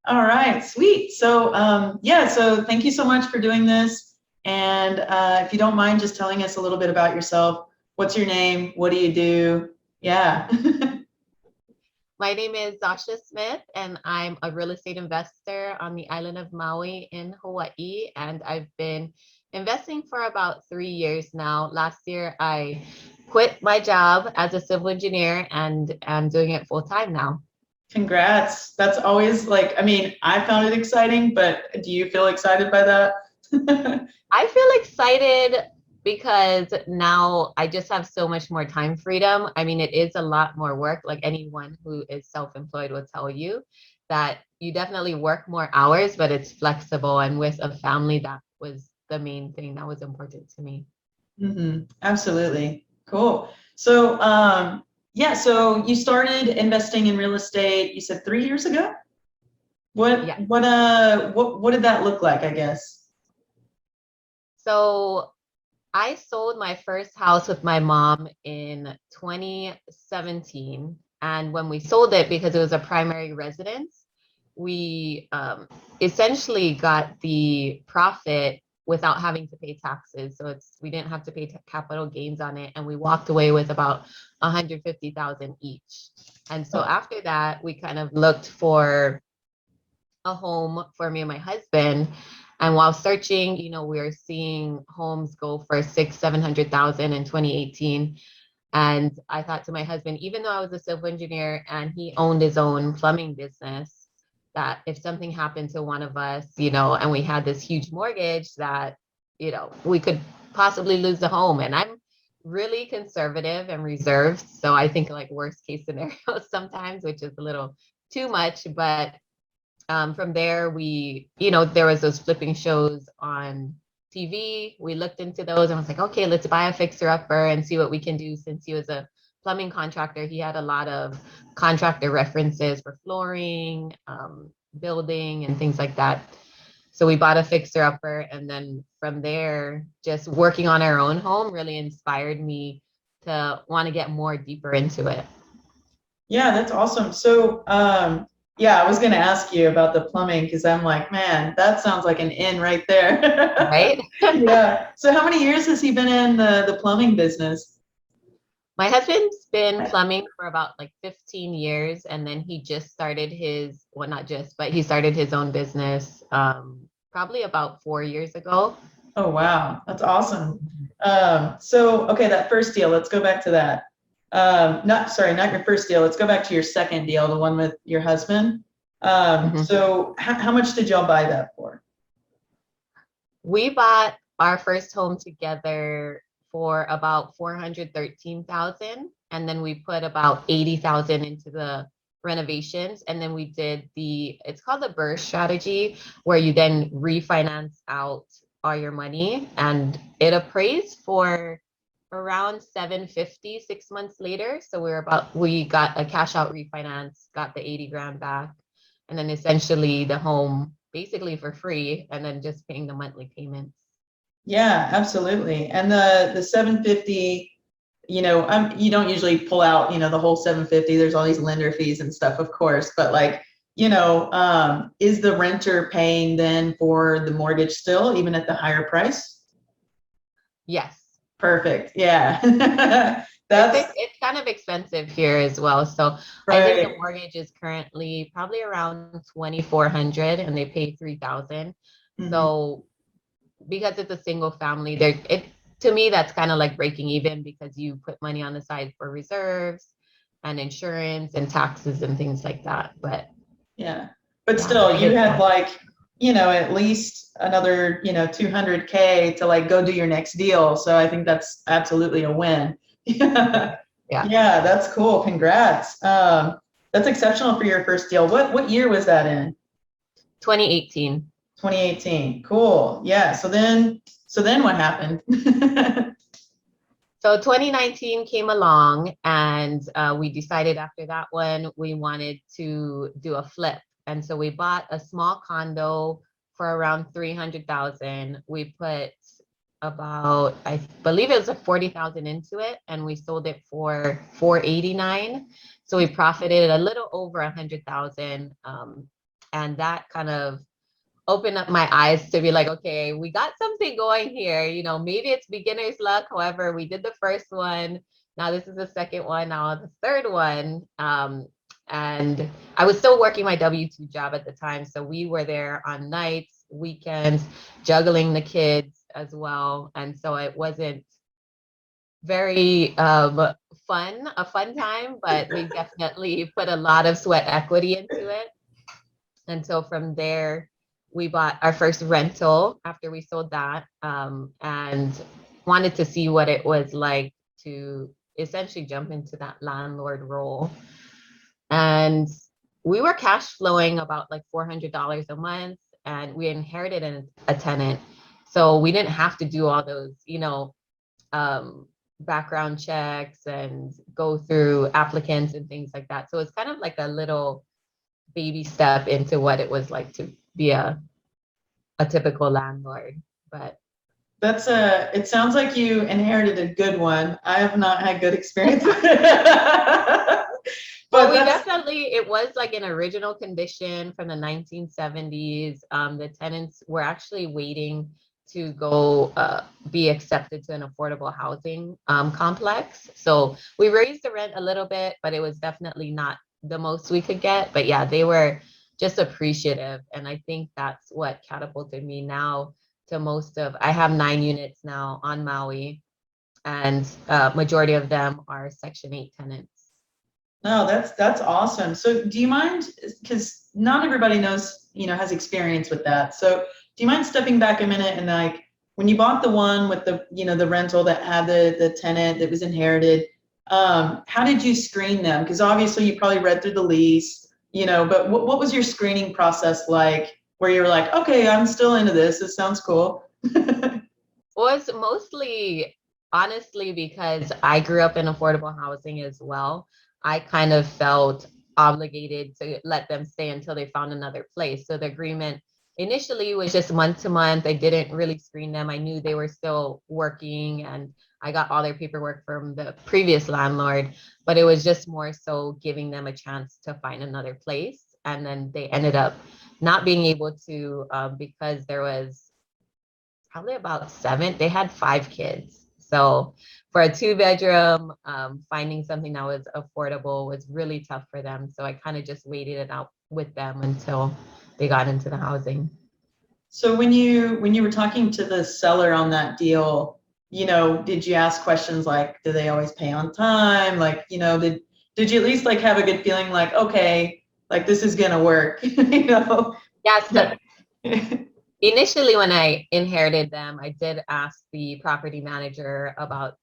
All right, sweet. So, so thank you so much for doing this. And if you don't mind just telling us a little bit about yourself, what's your name? What do you do? Yeah. My name is Zasha Smith, and I'm a real estate investor on the island of Maui in Hawaii. And I've been investing for about 3 years now. Last year, I quit my job as a civil engineer and I'm doing it full time now. Congrats. That's always like, I mean, I found it exciting, but do you feel excited by that? I feel excited because now I just have so much more time freedom. I mean, it is a lot more work. Like anyone who is self employed will tell you that you definitely work more hours, but it's flexible. And with a family, that was the main thing that was important to me. Absolutely. Cool. So, so you started investing in real estate, you said 3 years ago? Yeah. What did that look like, I guess? So I sold my first house with my mom in 2017. And when we sold it, because it was a primary residence, we essentially got the profit without having to pay taxes. So we didn't have to pay capital gains on it, and we walked away with about 150,000 each. And so Oh, after that, we kind of looked for a home for me and my husband. And while searching, we were seeing homes go for 700,000 in 2018. And I thought to my husband, even though I was a civil engineer and he owned his own plumbing business, that if something happened to one of us, and we had this huge mortgage that, we could possibly lose the home. And I'm really conservative and reserved. So I think like worst case scenarios sometimes, which is a little too much. But from there, there was those flipping shows on TV. We looked into those and was like, okay, let's buy a fixer upper and see what we can do. Since he was a plumbing contractor, he had a lot of contractor references for flooring, building, and things like that. So we bought a fixer upper, and then from there, just working on our own home really inspired me to want to get more deeper into it. yeah, that's awesome. So, I was going to ask you about the plumbing because I'm like, man, that sounds like an in right there. Right? Yeah. So, how many years has he been in the plumbing business? My husband's been plumbing for about like 15 years, and then he just started well, not just, but he started his own business probably about 4 years ago. Oh, wow. That's awesome. Okay, that first deal, let's go back to that. Not your first deal. Let's go back to your second deal, the one with your husband. Mhm. So how much did y'all buy that for? We bought our first home together for about 413,000, and then we put about 80,000 into the renovations, and then we did it's called the burst strategy, where you then refinance out all your money, and it appraised for around 750 6 months later. So we got a cash out refinance, got the 80 grand back, and then essentially the home basically for free, and then just paying the monthly payments. Yeah, absolutely. And the 750, you don't usually pull out, the whole 750. There's all these lender fees and stuff, of course, but like, is the renter paying then for the mortgage still, even at the higher price? Yes. Perfect. Yeah. That's It's kind of expensive here as well. So I think the right. mortgage is currently probably around 2,400 and they pay 3,000. Mhm. So because it's a single family, to me that's kind of like breaking even because you put money on the side for reserves and insurance and taxes and things like that. But Yeah. But yeah, still, it you is had fun. like, at least another, 200K to like go do your next deal. So I think that's absolutely a win. Yeah. Yeah. Yeah, that's cool. Congrats. That's exceptional for your first deal. What year was that in? 2018. 2018. Cool. Yeah. So then what happened? So 2019 came along, and we decided after that one we wanted to do a flip. And so we bought a small condo for around 300,000. We put about, I believe it was a 40,000 into it, and we sold it for 489. So we profited a little over 100,000. And that kind of opened up my eyes to be like, okay, we got something going here. You know, maybe it's beginner's luck. However, we did the first one. Now this is the second one, now the third one. And I was still working my W-2 job at the time. So we were there on nights, weekends, juggling the kids as well. And so it wasn't very a fun time, but we definitely put a lot of sweat equity into it. And so from there, we bought our first rental after we sold that, and wanted to see what it was like to essentially jump into that landlord role. And we were cash flowing about like $400 a month, and we inherited a tenant. So we didn't have to do all those, background checks and go through applicants and things like that. So it's kind of like a little baby step into what it was like to be a typical landlord. But it sounds like you inherited a good one. I have not had good experience with it. But we definitely, it was like an original condition from the 1970s. The tenants were actually waiting to go be accepted to an affordable housing complex. So we raised the rent a little bit, but it was definitely not the most we could get. But yeah, they were just appreciative. And I think that's what catapulted me now to I have 9 units now on Maui, and majority of them are Section 8 tenants. No, that's awesome. So do you mind, because not everybody knows, has experience with that. So do you mind stepping back a minute and like, when you bought the one with the, the rental that had the tenant that was inherited, how did you screen them? Because obviously you probably read through the lease, but what was your screening process like where you were like, okay, I'm still into this. This sounds cool. Was mostly, honestly, because I grew up in affordable housing as well. I kind of felt obligated to let them stay until they found another place. So the agreement initially was just month to month. I didn't really screen them. I knew they were still working, and I got all their paperwork from the previous landlord, but it was just more so giving them a chance to find another place. And then they ended up not being able to, because there was probably about 7, they had 5 kids. So for a 2-bedroom, finding something that was affordable was really tough for them. So I kind of just waited it out with them until they got into the housing. So when you were talking to the seller on that deal, did you ask questions like, do they always pay on time? Like, did you at least like have a good feeling like, okay, like this is gonna work, Yes. Yeah. Initially, when I inherited them, I did ask the property manager about,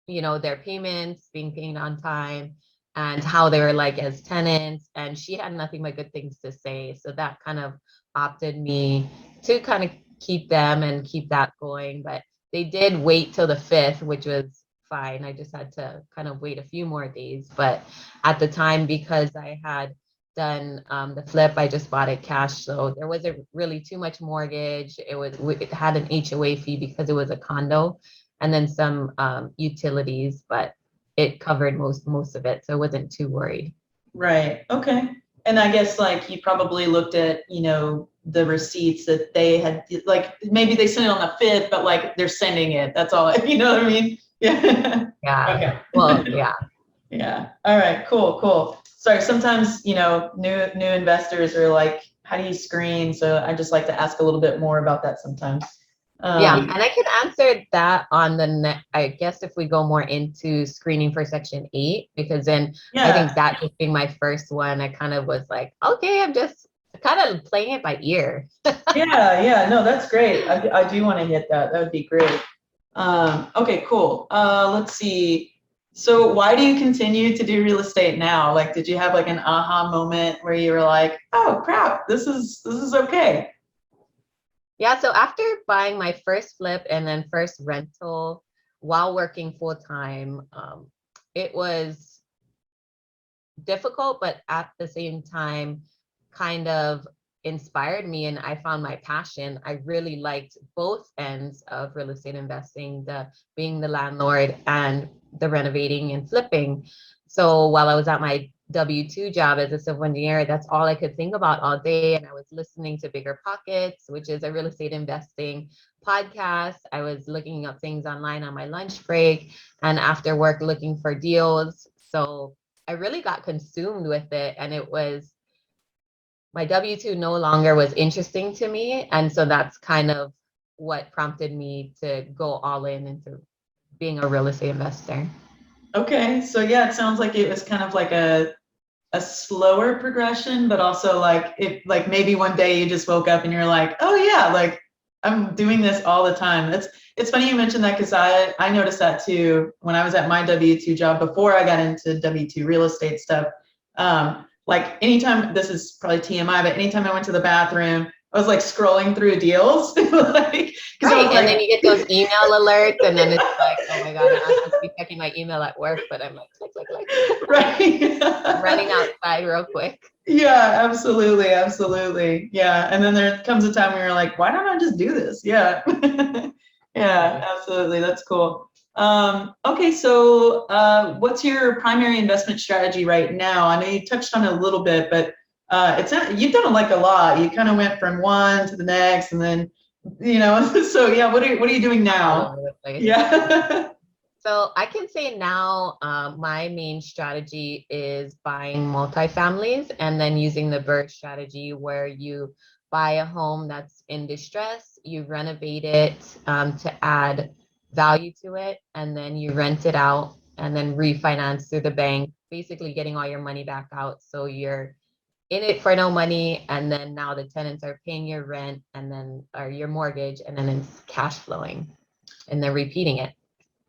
their payments being paid on time and how they were like as tenants. And she had nothing but good things to say. So that kind of opted me to kind of keep them and keep that going. But they did wait till the 5th, which was fine. I just had to kind of wait a few more days. But at the time, because I had done the flip, I just bought it cash, so there wasn't really too much mortgage. It had an HOA fee because it was a condo, and then some utilities, but it covered most of it, so I wasn't too worried. Right. Okay. And I guess like you probably looked at, the receipts that they had, like maybe they sent it on the 5th, but like they're sending it. That's all. You know what I mean? Yeah. Yeah. Okay. Well, yeah. Yeah. All right. Cool. Sorry. Sometimes, new investors are like, how do you screen? So I just like to ask a little bit more about that sometimes. Yeah, and I can answer that on I guess if we go more into screening for Section 8, because then I think that just being my first one, I kind of was like, okay, I'm just kind of playing it by ear. Yeah. No, that's great. I do want to hit that. That would be great. Okay, cool. Let's see. So why do you continue to do real estate now? Like, did you have like an aha moment where you were like, oh crap, this is okay? Yeah, so after buying my first flip and then first rental while working full time, it was difficult, but at the same time, kind of inspired me, and I found my passion. I really liked both ends of real estate investing, the being the landlord and the renovating and flipping. So while I was at my W-2 job as a civil engineer, that's all I could think about all day. And I was listening to Bigger Pockets, which is a real estate investing podcast. I was looking up things online on my lunch break and after work looking for deals. So I really got consumed with it. And it was my W-2 no longer was interesting to me. And so that's kind of what prompted me to go all in into being a real estate investor. Okay, so yeah, it sounds like it was kind of like a slower progression, but also like it like maybe one day you just woke up and you're like, oh yeah, like I'm doing this all the time. It's funny you mentioned that because I noticed that too when I was at my W-2 job before I got into W-2 real estate stuff. Like anytime, this is probably TMI, but anytime I went to the bathroom, I was like scrolling through deals, like because I Right. was And like, then you get those email alerts, and then it's like, oh my God, I'm not supposed to be checking my email at work, but I'm like, click, click, click. right. Running outside real quick. Yeah, absolutely, absolutely. Yeah, and then there comes a time where you're like, why don't I just do this? Yeah. Yeah, absolutely. That's cool. Okay, so what's your primary investment strategy right now? I know you touched on it a little bit, but you've done like a lot. You kind of went from one to the next, and then so yeah, what are you doing All now? over the place. Yeah. So I can say now, my main strategy is buying multifamilies and then using the BRRRR strategy where you buy a home that's in distress, you renovate it to add value to it, and then you rent it out and then refinance through the bank, basically getting all your money back out. So you're in it for no money, and then now the tenants are paying your rent and then or your mortgage, and then it's cash flowing, and they're repeating it.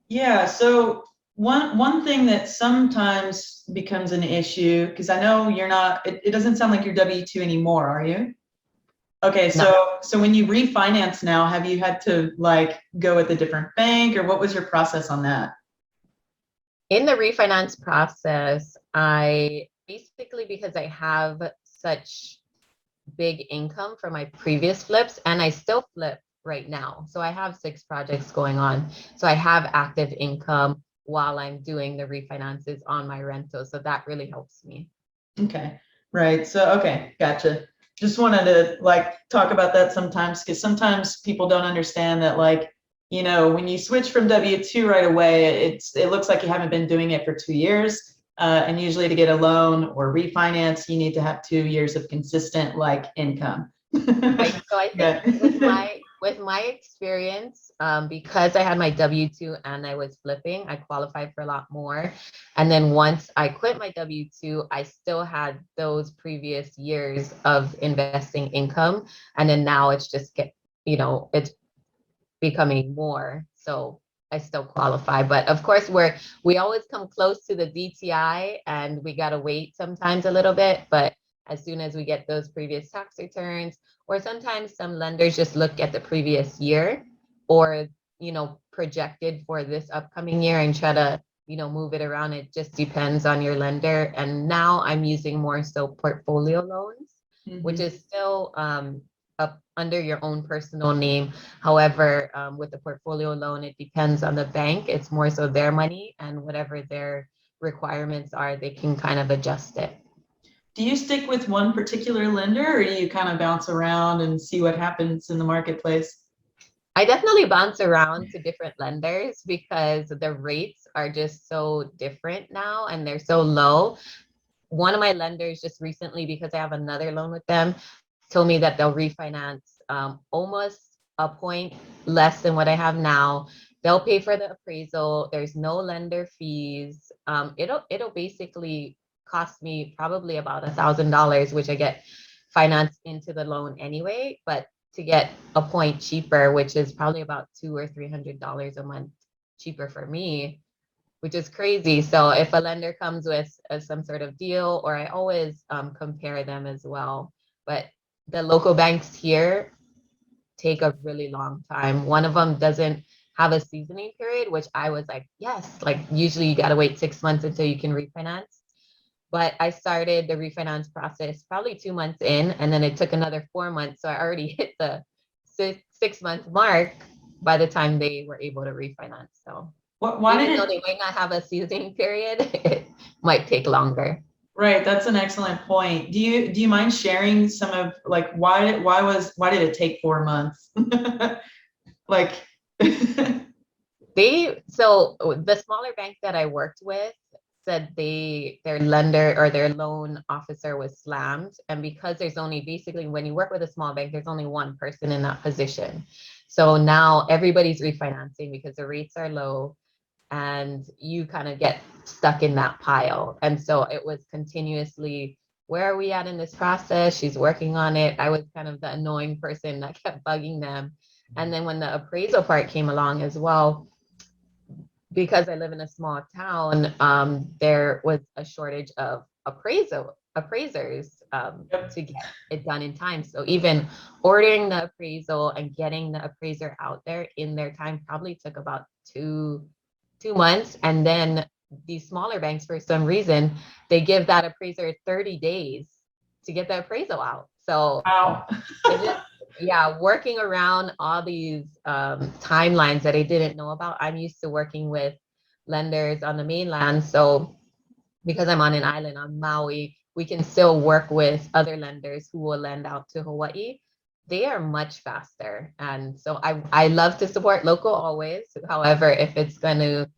Yeah, so one thing that sometimes becomes an issue, because I know you're not, it doesn't sound like you're W-2 anymore, are you? Okay, No. so when you refinance now, have you had to like go with a different bank or what was your process on that? In the refinance process, I basically, because I have such big income from my previous flips and I still flip right now. So I have 6 projects going on. So I have active income while I'm doing the refinances on my rental. So that really helps me. Okay, right. So, okay, gotcha. Just wanted to like talk about that sometimes because sometimes people don't understand that like, when you switch from W-2 right away, it looks like you haven't been doing it for 2 years. And usually to get a loan or refinance, you need to have 2 years of consistent like income. Right. So I think with Yeah. my experience, because I had my W-2 and I was flipping, I qualified for a lot more. And then once I quit my W-2, I still had those previous years of investing income. And then now it's just it's becoming more. So I still qualify. But of course, we always come close to the DTI and we gotta wait sometimes a little bit. But as soon as we get those previous tax returns, or sometimes some lenders just look at the previous year or projected for this upcoming year and try to move it around. It just depends on your lender. And now I'm using more so portfolio loans, which Mhm. is still up under your own personal name. However, with the portfolio loan, it depends on the bank. It's more so their money, and whatever their requirements are, they can kind of adjust it. Do you stick with one particular lender or do you kind of bounce around and see what happens in the marketplace? I definitely bounce around to different lenders because the rates are just so different now and they're so low. One of my lenders just recently, because I have another loan with them, told me that they'll refinance almost a point less than what I have now. They'll pay for the appraisal. There's no lender fees. It'll basically cost me probably about $1,000, which I get financed into the loan anyway. But to get a point cheaper, which is probably about $200 or $300 a month cheaper for me, which is crazy. So if a lender comes with some sort of deal, or I always compare them as well. But the local banks here take a really long time. One of them doesn't have a seasoning period, which I was like, yes, like usually you got to wait 6 months until you can refinance. But I started the refinance process probably 2 months in, and then it took another 4 months. So I already hit the 6 month mark by the time they were able to refinance. So Why even did though it they might not have a seasoning period, it might take longer. Right, that's an excellent point. Do you mind sharing some of like why did it take 4 months? Like, So the smaller bank that I worked with said their lender or their loan officer was slammed. And because there's only basically when you work with a small bank, there's only one person in that position. So now everybody's refinancing because the rates are low and you kind of get stuck in that pile. And so it was continuously, where are we at in this process? She's working on it. I was kind of the annoying person that kept bugging them. And then when the appraisal part came along as well, because I live in a small town, there was a shortage of appraisers yep. to get it done in time. So even ordering the appraisal and getting the appraiser out there in their time probably took about 2 months. And then these smaller banks, for some reason, they give that appraiser 30 days to get the appraisal out. So Wow. it just, yeah, working around all these timelines that I didn't know about. I'm used to working with lenders on the mainland. So because I'm on an island on Maui, we can still work with other lenders who will lend out to Hawaii. They are much faster. And so I love to support local always. However, if it's going to,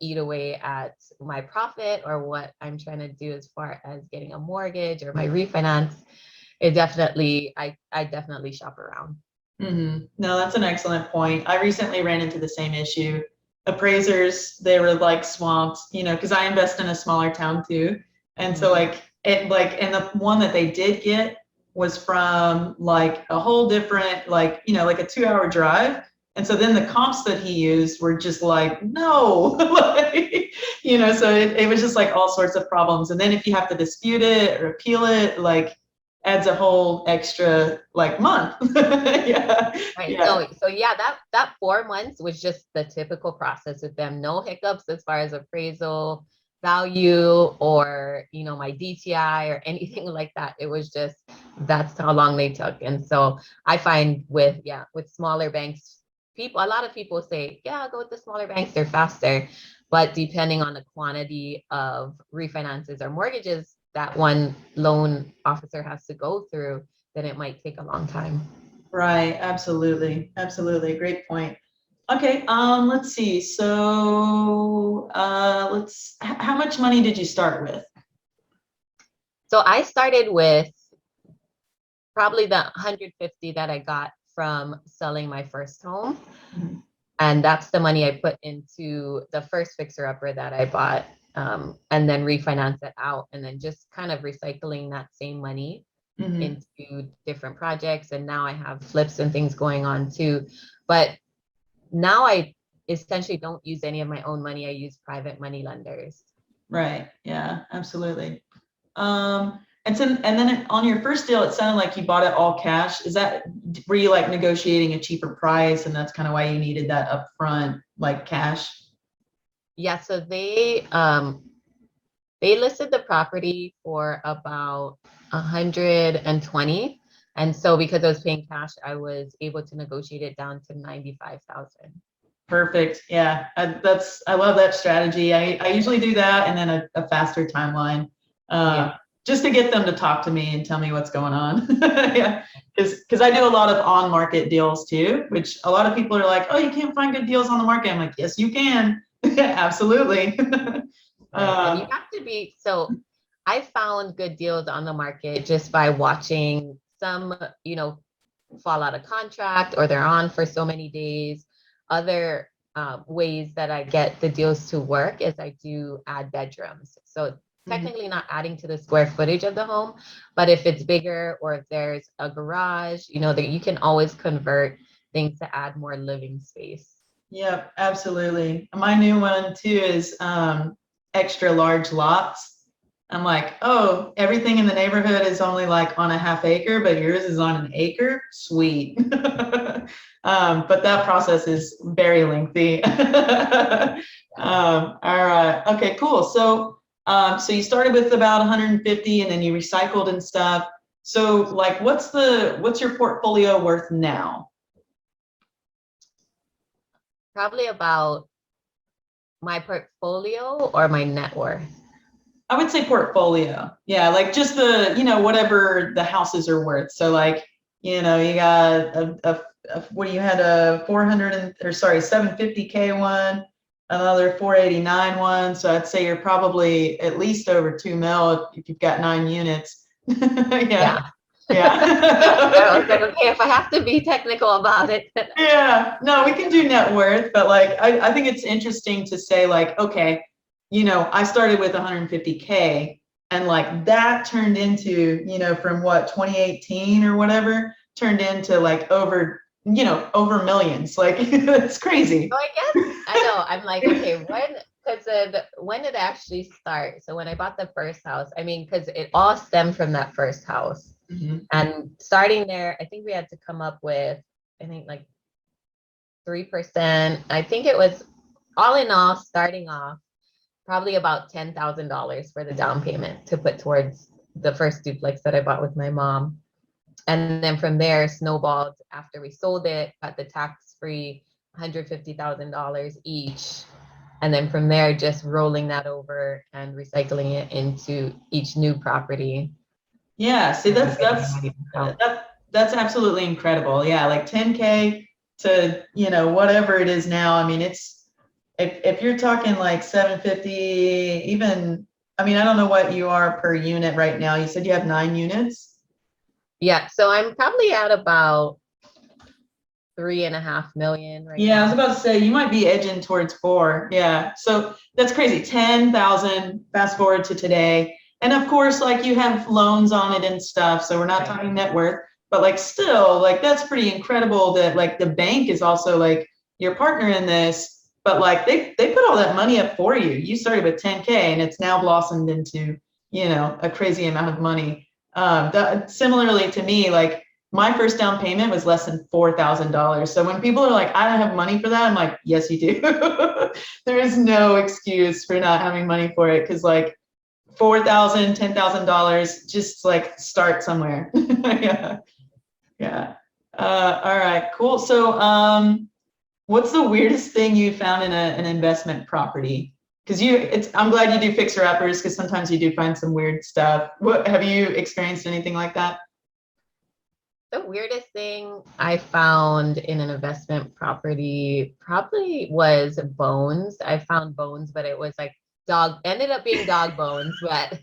eat away at my profit or what I'm trying to do as far as getting a mortgage or my refinance, I definitely shop around. No, that's an excellent point. I recently ran into the same issue. Appraisers, they were like swamped, because I invest in a smaller town too. And so and the one that they did get was from like a whole different, like a 2 hour drive. And so then the comps that he used were just like, no, so it was just like all sorts of problems. And then if you have to dispute it or appeal it, like adds a whole extra like month. Yeah. Right. Yeah. So yeah, that 4 months was just the typical process with them. No hiccups as far as appraisal value or my DTI or anything like that. It was just that's how long they took. And so I find with smaller banks, a lot of people say, yeah, go with the smaller banks, they're faster. But depending on the quantity of refinances or mortgages that one loan officer has to go through, then it might take a long time. Right. Absolutely. Absolutely. Great point. Okay. Let's see. So, how much money did you start with? So I started with probably the 150 that I got from selling my first home. Mhm. And that's the money I put into the first fixer upper that I bought, and then refinance it out and then just kind of recycling that same money Mhm. into different projects. And now I have flips and things going on too. But now I essentially don't use any of my own money. I use private money lenders. Right. Yeah, absolutely. And then on your first deal, it sounded like you bought it all cash. Were you like negotiating a cheaper price and that's kind of why you needed that upfront like cash? Yeah, so they listed the property for about 120. And so because I was paying cash, I was able to negotiate it down to 95,000. Perfect. Yeah, I love that strategy. I usually do that and then a faster timeline, uh, Yeah. just to get them to talk to me and tell me what's going on. Yeah, because I do a lot of on market deals too, which a lot of people are like, oh, you can't find good deals on the market. I'm like, yes, you can. Absolutely. Right. And you uh, have to so I found good deals on the market just by watching some, fall out of contract or they're on for so many days. Other ways that I get the deals to work is I do add bedrooms. So mhm. technically not adding to the square footage of the home, but if it's bigger or if there's a garage, that you can always convert things to add more living space. Yep, absolutely. My new one too is extra large lots. I'm like, oh, everything in the neighborhood is only like on a half acre, but yours is on an acre. Sweet. But that process is very lengthy. All right. Okay, cool. So you started with about 150 and then you recycled and stuff. So like, what's your portfolio worth now? Probably about my portfolio or my net worth. I would say portfolio. Yeah, like just the, whatever the houses are worth. So like, you got what do you had a 750K one, another 489 one. So I'd say you're probably at least over 2 mil if you've got 9 units. Yeah. I was like, Yeah. okay, if I have to be technical about it. Yeah, no, we can do net worth, but like I think it's interesting to say like, okay, I started with 150K and like that turned into, from what 2018 or whatever, turned into like over millions. Like it's crazy. So I guess I know. I'm like, okay, when did it actually start? So when I bought the first house, I mean, because it all stemmed from that first house. Mhm. And starting there, I think we had to come up with, I think like 3%. I think it was all in all, starting off, probably about $10,000 for the down payment to put towards the first duplex that I bought with my mom. And then from there, snowballed after we sold it, got the tax-free $150,000 each. And then from there, just rolling that over and recycling it into each new property. Yeah, see that's absolutely incredible. Yeah, like 10K to, whatever it is now. I mean, it's if you're talking like 750, even, I mean, I don't know what you are per unit right now. You said you have 9 units? Yeah, so I'm probably at about 3.5 million right Yeah, I was now. about to say you might be edging towards 4. Yeah. So that's crazy. 10,000, fast forward to today. And of course, like you have loans on it and stuff. So we're not Right. talking net worth, but like still, like that's pretty incredible that like the bank is also like your partner in this, but like they put all that money up for you. You started with 10K and it's now blossomed into, a crazy amount of money. Similarly to me, like my first down payment was less than $4,000. So when people are like, I don't have money for that, I'm like, yes, you do. There is no excuse for not having money for it because like $4,000, $10,000, just like start somewhere. Yeah, yeah. All right, cool. So, what's the weirdest thing you found in an investment property? Because I'm glad you do fixer uppers because sometimes you do find some weird stuff. What have you experienced anything like that? The weirdest thing I found in an investment property probably was bones. I found bones, but it was like ended up being dog bones. But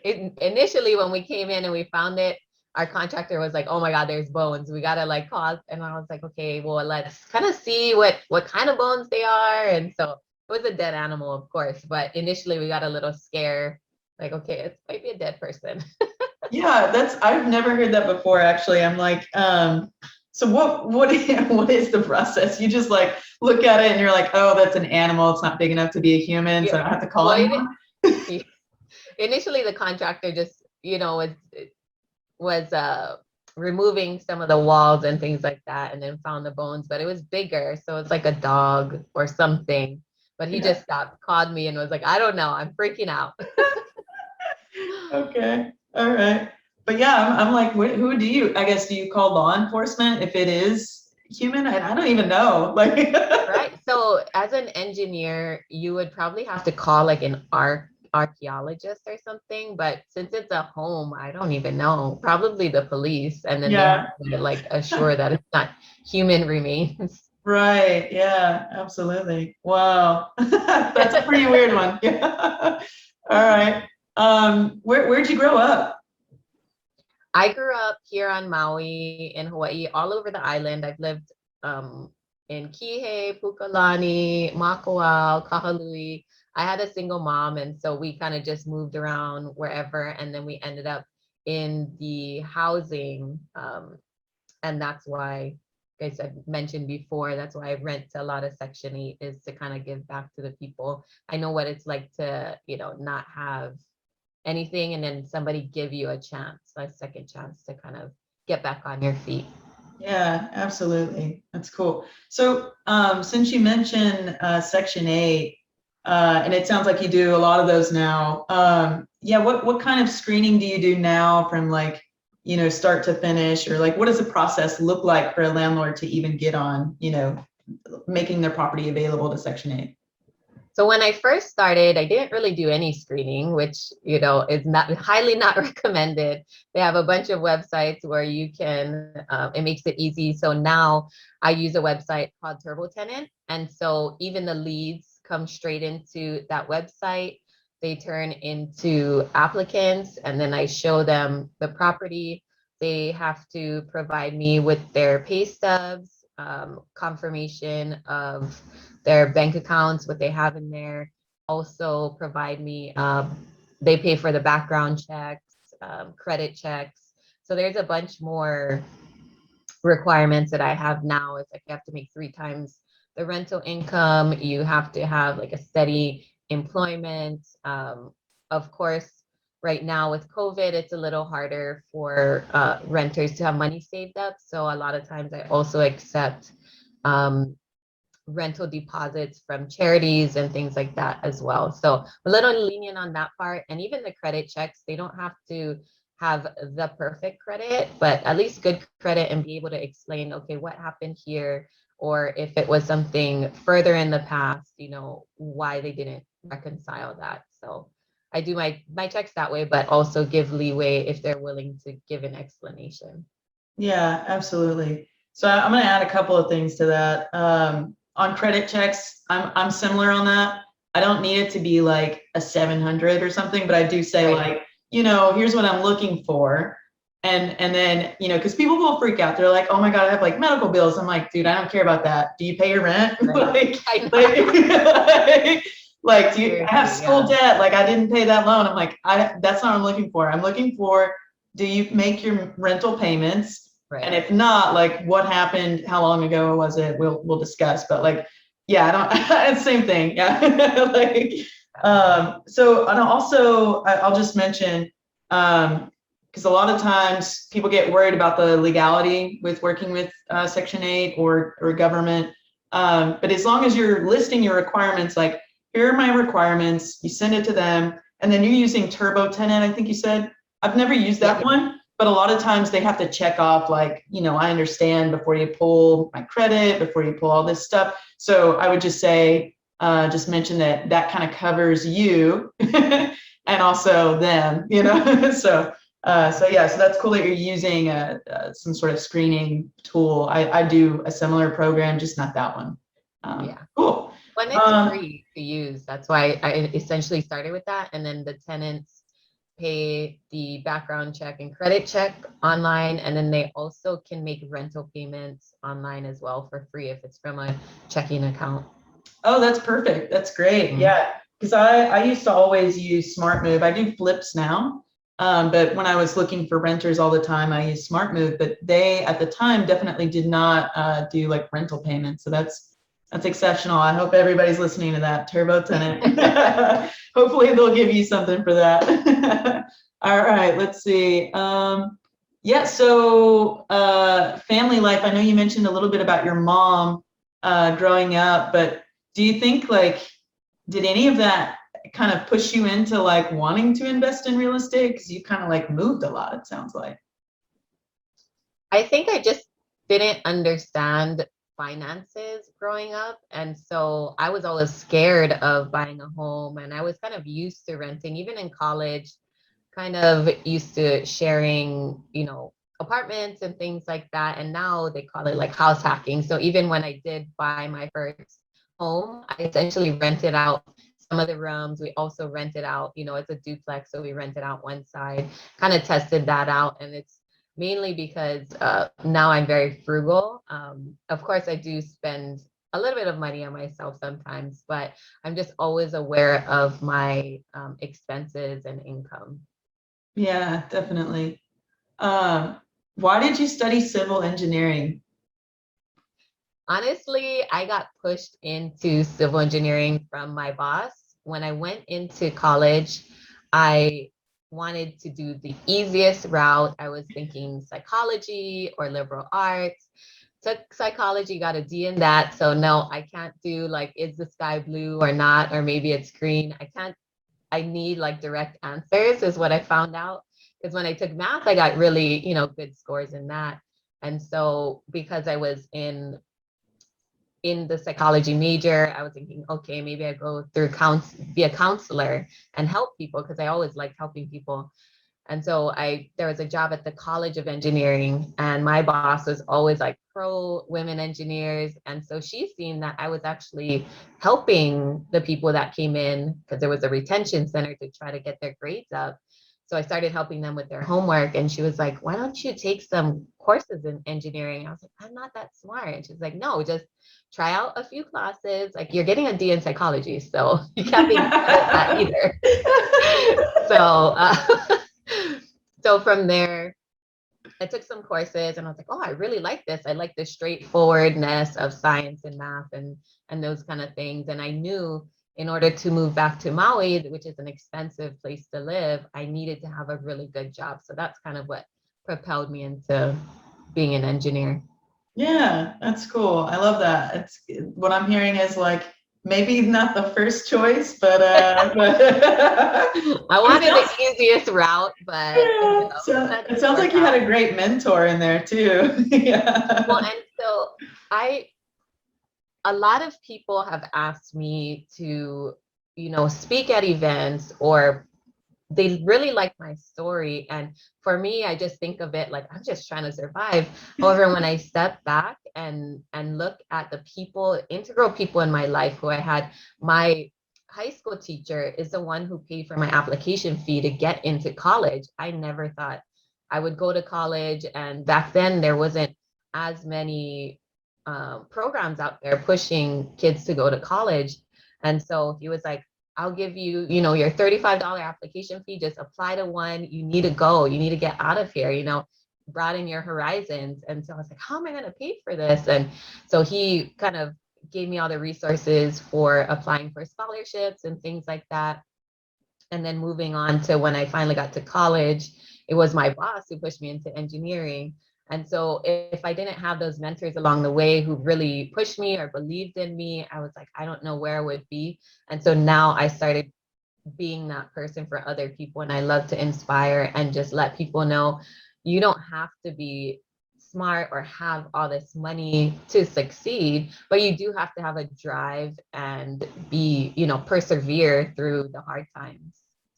initially, when we came in and we found it, our contractor was like, "Oh my God, there's bones. We gotta like call." And I was like, "Okay, well, let's kind of see what kind of bones they are." And so it was a dead animal, of course. But initially, we got a little scare, like, "Okay, it might be a dead person." Yeah, I've never heard that before actually. I'm like, so what what is the process? You just like look at it and you're like, oh, that's an animal. It's not big enough to be a human, so I don't have to call Well, anyone. initially the contractor just was removing some of the walls and things like that, and then found the bones, but it was bigger, so it's like a dog or something. But he Yeah. just stopped, called me, and was like, I don't know, I'm freaking out. Okay. All right. But yeah, I'm like, who do you? I guess do you call law enforcement if it is human? I don't even know. Like. Right, so as an engineer you would probably have to call like an archaeologist or something, but since it's a home, I don't even know, probably the police, and then they have Yeah. to like assure that it's not human remains. Right. Yeah. Absolutely. Wow. That's a pretty weird one. Yeah. All right. Where'd you grow up? I grew up here on Maui in Hawaii, all over the island. I've lived um, in Kihei, Pukalani, Makawao, Kahului. I had a single mom, and so we kind of just moved around wherever, and then we ended up in the housing, and that's why, like I said, mentioned before, that's why I rent a lot of Section 8 is to kind of give back to the people. I know what it's like to, not have anything and then somebody give you a second chance to kind of get back on your feet. Yeah, absolutely. That's cool. So, since you mentioned Section 8, and it sounds like you do a lot of those now, yeah, what kind of screening do you do now from like, start to finish, or like what does the process look like for a landlord to even get on, making their property available to Section 8? So when I first started, I didn't really do any screening, which, is not highly not recommended. They have a bunch of websites where you can, it makes it easy. So now I use a website called Turbo Tenant. And so even the leads come straight into that website. They turn into applicants, and then I show them the property. They have to provide me with their pay stubs, confirmation of their bank accounts, what they have in there. Also provide me, they pay for the background checks, credit checks. So there's a bunch more requirements that I have now. It's like you have to make 3 times the rental income. You have to have like a steady employment. Of course, right now with COVID, it's a little harder for renters to have money saved up. So a lot of times I also accept um, rental deposits from charities and things like that as well. So a little lenient on that part. And even the credit checks, they don't have to have the perfect credit, but at least good credit, and be able to explain, okay, what happened here, or if it was something further in the past, why they didn't reconcile that. So I do my checks that way, but also give leeway if they're willing to give an explanation. Yeah, absolutely. So I'm going to add a couple of things to that. On credit checks, I'm similar on that. I don't need it to be like a 700 or something, but I do say Right. like, here's what I'm looking for. And then, because people will freak out. They're like, oh my God, I have like medical bills. I'm like, dude, I don't care about that. Do you pay your rent? Right. Like, do I have school Yeah. debt? Like, I didn't pay that loan. I'm like, that's not what I'm looking for. I'm looking for, do you make your rental payments? Right. And if not, like what happened, how long ago was it? We'll discuss. But like, yeah, I don't, it's same thing. Yeah. Like, so, and also I'll just mention, because a lot of times people get worried about the legality with working with Section 8 or government. But as long as you're listing your requirements, like here are my requirements, you send it to them, and then you're using Turbo Tenant, I think you said. I've never used that one, but a lot of times they have to check off like, I understand before you pull my credit, before you pull all this stuff. So I would just say, just mention that kind of covers you and also them, so yeah, so that's cool that you're using some sort of screening tool. I do a similar program, just not that one. Yeah. Cool. When it's free to use, that's why I essentially started with that. And then the tenants pay the background check and credit check online. And then they also can make rental payments online as well for free if it's from a checking account. Oh, that's perfect. That's great. Yeah. Because I used to always use SmartMove. I do flips now. But when I was looking for renters all the time, I used SmartMove, but they at the time definitely did not do like rental payments. So that's exceptional. I hope everybody's listening to that. Turbo Tenant. Hopefully they'll give you something for that. All right, let's see. Yeah, so family life. I know you mentioned a little bit about your mom growing up, but do you think like, did any of that kind of push you into like wanting to invest in real estate? Because you kind of like moved a lot, it sounds like. I think I just didn't understand finances growing up. And so I was always scared of buying a home, and I was kind of used to renting, even in college, kind of used to sharing, apartments and things like that. And now they call it like house hacking. So even when I did buy my first home, I essentially rented out some of the rooms. We also rented out, it's a duplex. So we rented out one side, kind of tested that out. And it's mainly because now I'm very frugal. Of course, I do spend a little bit of money on myself sometimes, but I'm just always aware of my expenses and income. Yeah, definitely. Why did you study civil engineering? Honestly, I got pushed into civil engineering from my boss. When I went into college, I wanted to do the easiest route. I was thinking psychology or liberal arts. Took psychology, got a D in that. So no, I can't do like, is the sky blue or not? Or maybe it's green. I need like direct answers is what I found out. Because when I took math, I got really, good scores in that. And so because I was in in the psychology major, I was thinking, okay, maybe I go through be a counselor and help people because I always liked helping people. And so there was a job at the College of Engineering, and my boss was always like pro women engineers. And so she seen that I was actually helping the people that came in because there was a retention center to try to get their grades up. So I started helping them with their homework, and she was like, why don't you take some courses in engineering? I was like, I'm not that smart. And she's like, no, just try out a few classes. Like, you're getting a D in psychology, so you can't be bad at that either. So so from there, I took some courses and I was like, oh, I really like this. I like the straightforwardness of science and math and those kind of things. And I knew in order to move back to Maui, which is an expensive place to live, I needed to have a really good job. So that's kind of what propelled me into being an engineer. Yeah, that's cool. I love that. It's what I'm hearing is like maybe not the first choice, but I it wanted sounds, the easiest route, but yeah, so it sounds like you had a great mentor in there too. Yeah. well, and so I a lot of people have asked me to, speak at events, or they really like my story. And for me, I just think of it like I'm just trying to survive. However, when I step back and look at the people, integral people in my life who I had, my high school teacher is the one who paid for my application fee to get into college. I never thought I would go to college. And back then there wasn't as many programs out there pushing kids to go to college. And so he was like, I'll give you, your $35 application fee. Just apply to one. You need to go. You need to get out of here, broaden your horizons. And so I was like, how am I going to pay for this? And so he kind of gave me all the resources for applying for scholarships and things like that. And then moving on to when I finally got to college, it was my boss who pushed me into engineering. And so if I didn't have those mentors along the way who really pushed me or believed in me, I was like, I don't know where I would be. And so now I started being that person for other people. And I love to inspire and just let people know you don't have to be smart or have all this money to succeed, but you do have to have a drive and be, persevere through the hard times.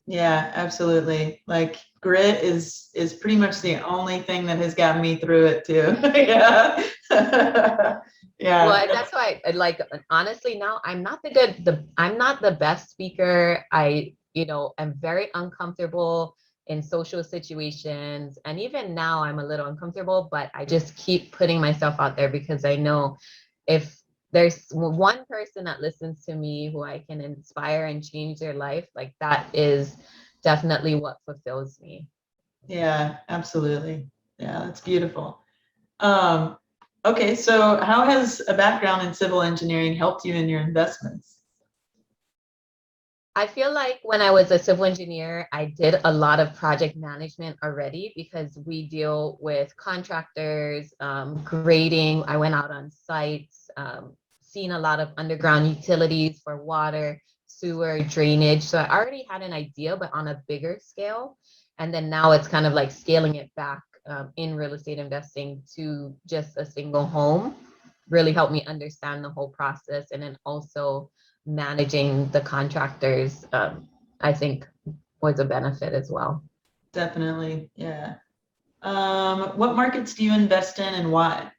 Yeah, absolutely. Like grit is pretty much the only thing that has gotten me through it too. Yeah. Yeah. Well, that's why, like, honestly, now I'm not the best speaker. I'm very uncomfortable in social situations. And even now I'm a little uncomfortable, but I just keep putting myself out there because I know if there's one person that listens to me who I can inspire and change their life, like that is definitely what fulfills me. Yeah, absolutely. Yeah, that's beautiful. Um, okay, so how has a background in civil engineering helped you in your investments? I feel like when I was a civil engineer, I did a lot of project management already because we deal with contractors, grading. I went out on sites, seen a lot of underground utilities for water, sewer, drainage. So I already had an idea, but on a bigger scale. And then now it's kind of like scaling it back in real estate investing to just a single home really helped me understand the whole process. And then also managing the contractors, I think was a benefit as well. Definitely, yeah. What markets do you invest in and why?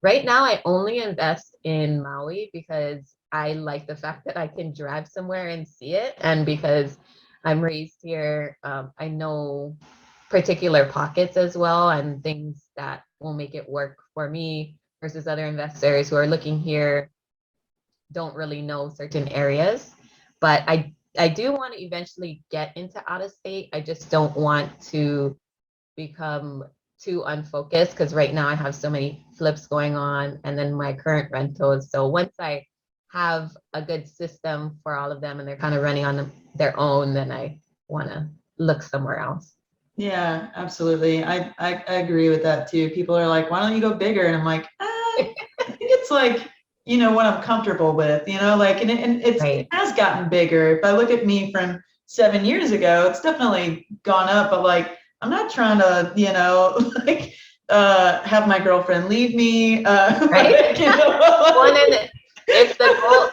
Right now, I only invest in Maui because I like the fact that I can drive somewhere and see it. And because I'm raised here, I know particular pockets as well and things that will make it work for me versus other investors who are looking here don't really know certain areas. But I do want to eventually get into out of state. I just don't want to become too unfocused because right now I have so many flips going on and then my current rentals. So once I have a good system for all of them and they're kind of running on their own, then I want to look somewhere else. Yeah, absolutely. I agree with that too. People are like, why don't you go bigger? And I'm like, I think it's like, what I'm comfortable with, like, and it Right. has gotten bigger. If I look at me from 7 years ago, it's definitely gone up, but like, I'm not trying to, like, have my girlfriend leave me. Right? You know, Well, then if the goal,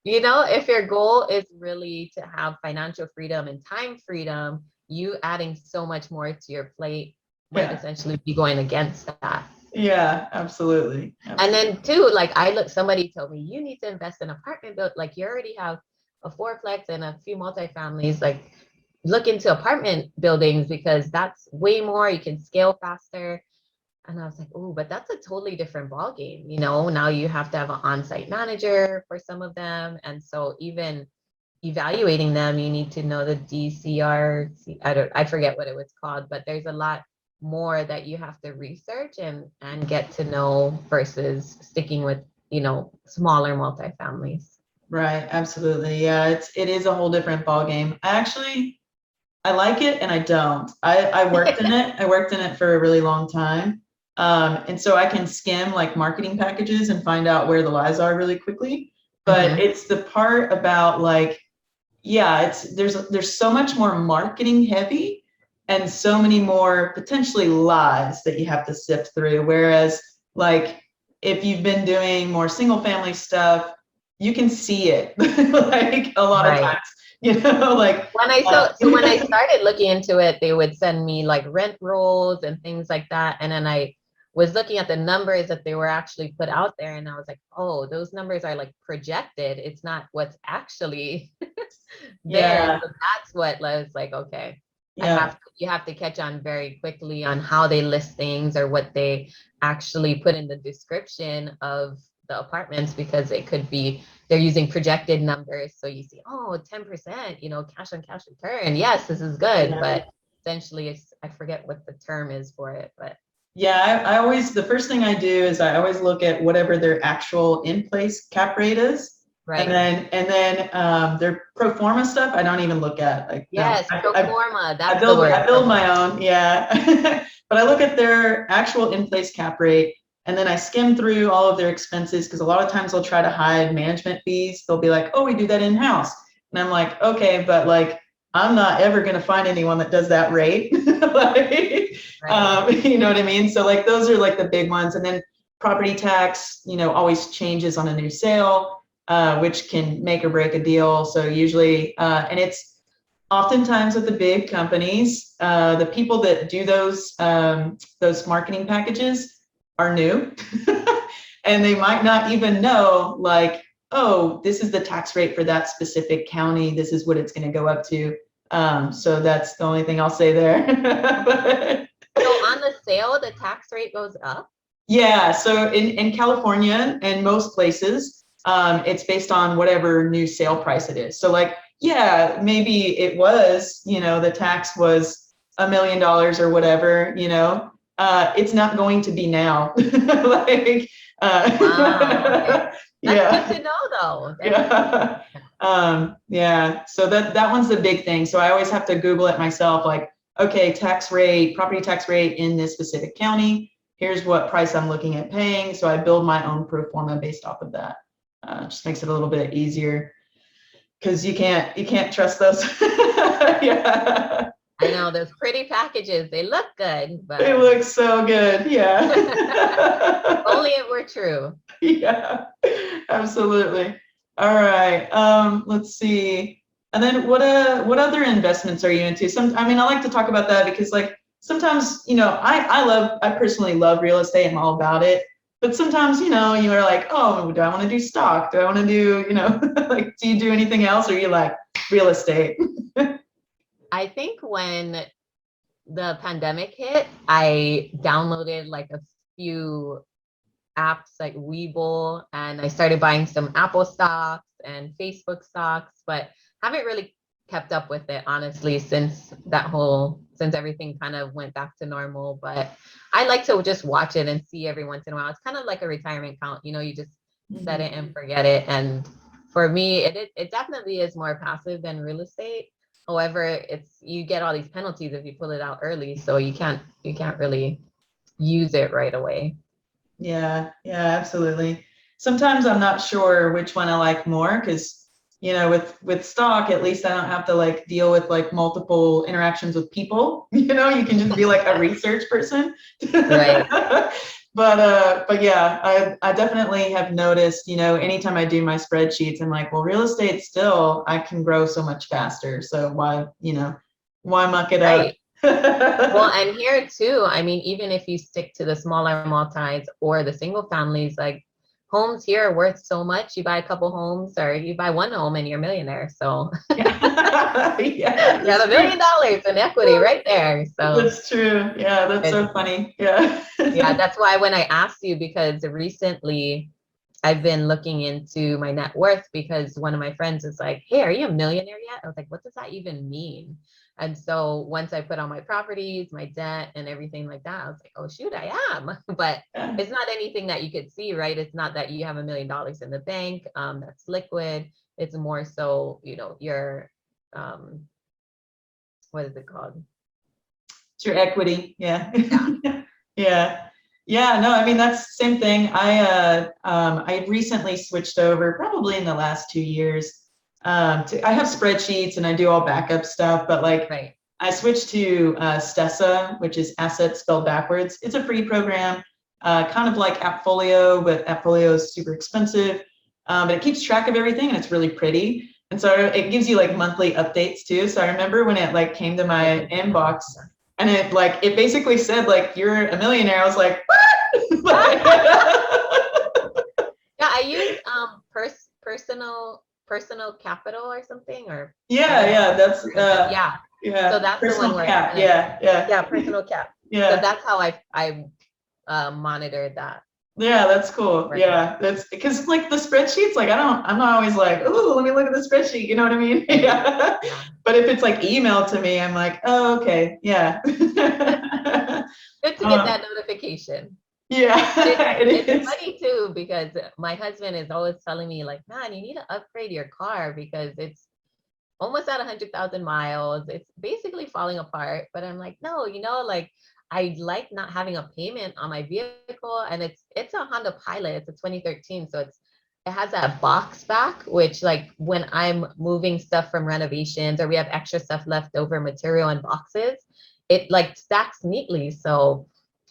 if your goal is really to have financial freedom and time freedom, you adding so much more to your plate might yeah, essentially be going against that. yeah, absolutely. And then too, like somebody told me you need to invest in apartment build. Like you already have a fourplex and a few multifamilies. Like look into apartment buildings because that's way more. You can scale faster. And I was like, oh, but that's a totally different ballgame. Now you have to have an on-site manager for some of them. And so even evaluating them, you need to know the DCR. I forget what it was called, but there's a lot more that you have to research and get to know versus sticking with, smaller multifamilies. Right, absolutely. Yeah, it is a whole different ball game. I like it and I don't. I worked in it. I worked in it for a really long time. And so I can skim like marketing packages and find out where the lies are really quickly. But Mhm. it's the part about like, yeah, there's so much more marketing heavy and so many more potentially lies that you have to sift through. Whereas like if you've been doing more single family stuff, you can see it like a lot of Right. times, like When I started looking into it, they would send me like rent rolls and things like that. And then I was looking at the numbers that they were actually put out there. And I was like, oh, those numbers are like projected. It's not what's actually there. yeah, So that's what I was like, okay, yeah, you have to catch on very quickly on how they list things or what they actually put in the description of the apartments because it could be they're using projected numbers. So you see, oh, 10%, cash on cash return. Yes, this is good. yeah. But essentially I forget what the term is for it, but Yeah, I always, the first thing I do is I always look at whatever their actual in-place cap rate is. And right. then their pro forma stuff, I don't even look at. Like, no, Yes, pro forma. I That's the build word. I build my own, yeah. But I look at their actual in-place cap rate and then I skim through all of their expenses because a lot of times they'll try to hide management fees. They'll be like, oh, we do that in-house. And I'm like, okay, but like I'm not ever gonna find anyone that does that rate. Like, Right. you know what I mean? So like those are like the big ones. And then property tax, always changes on a new sale, which can make or break a deal. So usually, and it's oftentimes with the big companies, the people that do those marketing packages are new, and they might not even know like, oh, this is the tax rate for that specific county. This is what it's going to go up to. So that's the only thing I'll say there. But, So on the sale, the tax rate goes up. yeah, so in California and most places, it's based on whatever new sale price it is. So like, yeah, maybe it was, the tax was $1 million or whatever, it's not going to be now. Like, Wow. Okay. That's good yeah, to know though. yeah. Yeah, so that one's the big thing. So I always have to Google it myself, like, okay, tax rate, property tax rate in this specific county. Here's what price I'm looking at paying. So I build my own pro forma based off of that. Just makes it a little bit easier because you can't trust those. Yeah, I know those pretty packages, they look good, they but look so good. Yeah. only it were true. Yeah, absolutely. All right. Let's see. And then what other investments are you into? I mean, I like to talk about that because like sometimes, I personally love real estate. I'm all about it. But sometimes, you're like, oh, do I want to do stock? Do I want to do, like, do you do anything else? Or are you like real estate? I think when the pandemic hit, I downloaded like a few apps like Webull and I started buying some Apple stocks and Facebook stocks, but haven't really kept up with it honestly since everything kind of went back to normal. But I like to just watch it and see every once in a while. It's kind of like a retirement account, you just set it and forget it. And for me, it definitely is more passive than real estate. However, you get all these penalties if you pull it out early, so you can't really use it right away. Yeah, yeah, absolutely. Sometimes I'm not sure which one I like more because with stock, at least I don't have to like deal with like multiple interactions with people. You can just be like a research person. Right. But yeah, I definitely have noticed, anytime I do my spreadsheets, I'm like, well, real estate still, I can grow so much faster. So why muck it up? Right. Well, and here too, I mean, even if you stick to the smaller multis or the single families, like homes here are worth so much. You buy a couple homes or you buy one home and you're a millionaire. So Yeah, you have $1 million in equity right there. So that's true. Yeah, that's so funny. Yeah. yeah, that's why when I asked you, because recently I've been looking into my net worth because one of my friends is like, hey, are you a millionaire yet? I was like, what does that even mean? And so once I put on my properties, my debt and everything like that, I was like, oh, shoot, I am. But Yeah. it's not anything that you could see, right? It's not that you have $1 million in the bank that's liquid. It's more so, your, what is it called? It's your equity. Yeah. Yeah. Yeah. Yeah. No, I mean, that's the same thing. I recently switched over probably in the last 2 years. I have spreadsheets and I do all backup stuff, but like Right. I switched to Stessa, which is assets spelled backwards. It's a free program, kind of like Appfolio, but Appfolio is super expensive. But it keeps track of everything and it's really pretty. And so it gives you like monthly updates too. So I remember when it like came to my inbox and it basically said like, you're a millionaire. I was like, what? Yeah, I use personal capital or something or Yeah, that's yeah. yeah, So that's the one personal where cap. Yeah. yeah, personal cap. So Yeah. that's how I monitored that. Yeah, that's cool. Right. Yeah, that's because like the spreadsheets, like I'm not always like, oh, let me look at the spreadsheet. You know what I mean? Yeah. Yeah. But if it's like email to me, I'm like, oh, okay, yeah. Good to get that notification. Yeah, it It's is. funny too because my husband is always telling me like, man, you need to upgrade your car because it's almost at 100,000 miles. It's basically falling apart. But I'm like, no, like I like not having a payment on my vehicle, and it's a Honda Pilot. It's a 2013, so it has that box back, which like when I'm moving stuff from renovations or we have extra stuff left over, material in boxes, it like stacks neatly. So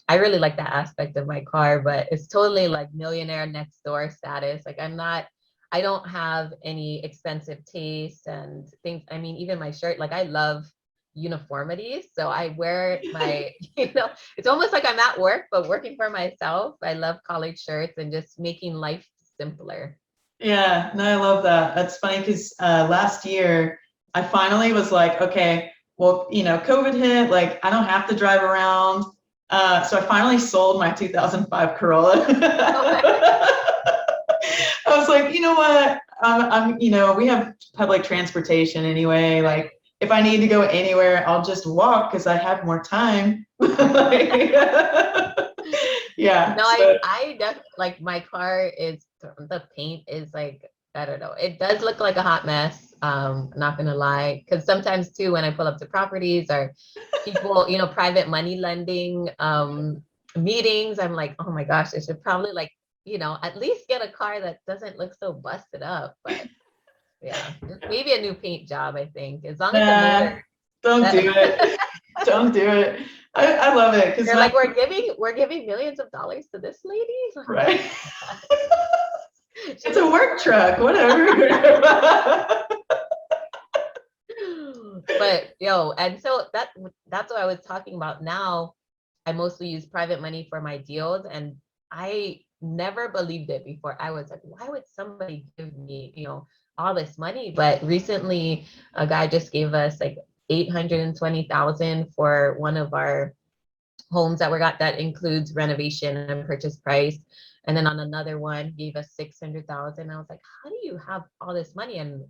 I really like that aspect of my car, but it's totally like millionaire next door status. Like I don't have any expensive taste and things. I mean, even my shirt, like I love uniformity. So I wear my, it's almost like I'm at work, but working for myself. I love collared shirts and just making life simpler. Yeah, no, I love that. That's funny because last year I finally was like, okay, well, COVID hit, like I don't have to drive around. So I finally sold my 2005 Corolla. I was like, you know what? We have public transportation anyway. Like, if I need to go anywhere, I'll just walk because I have more time. Yeah. No, So, I definitely like my car is the paint is like, I don't know. It does look like a hot mess. Not gonna lie. Cause sometimes too, when I pull up to properties or people, private money lending meetings, I'm like, oh my gosh, I should probably like, at least get a car that doesn't look so busted up. But yeah, maybe a new paint job, I think. As long as the mirror. don't do it. Don't do it. I love it because They're like, we're giving millions of dollars to this lady. right. It's a work truck, whatever. But and so that's what I was talking about. Now I mostly use private money for my deals, and I never believed it before. I was like, why would somebody give me, all this money? But recently a guy just gave us like 820,000 for one of our homes that we got, that includes renovation and purchase price. And then on another one gave us 600,000. I was like, how do you have all this money? And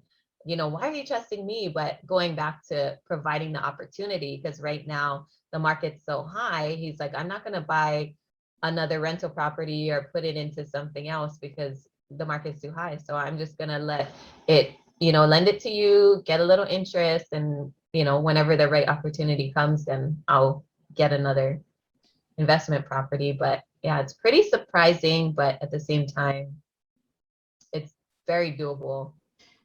why are you trusting me? But going back to providing the opportunity, because right now the market's so high, he's like, I'm not going to buy another rental property or put it into something else because the market's too high. So I'm just going to let it, lend it to you, get a little interest, and whenever the right opportunity comes, then I'll get another investment property. But yeah, it's pretty surprising, but at the same time, it's very doable.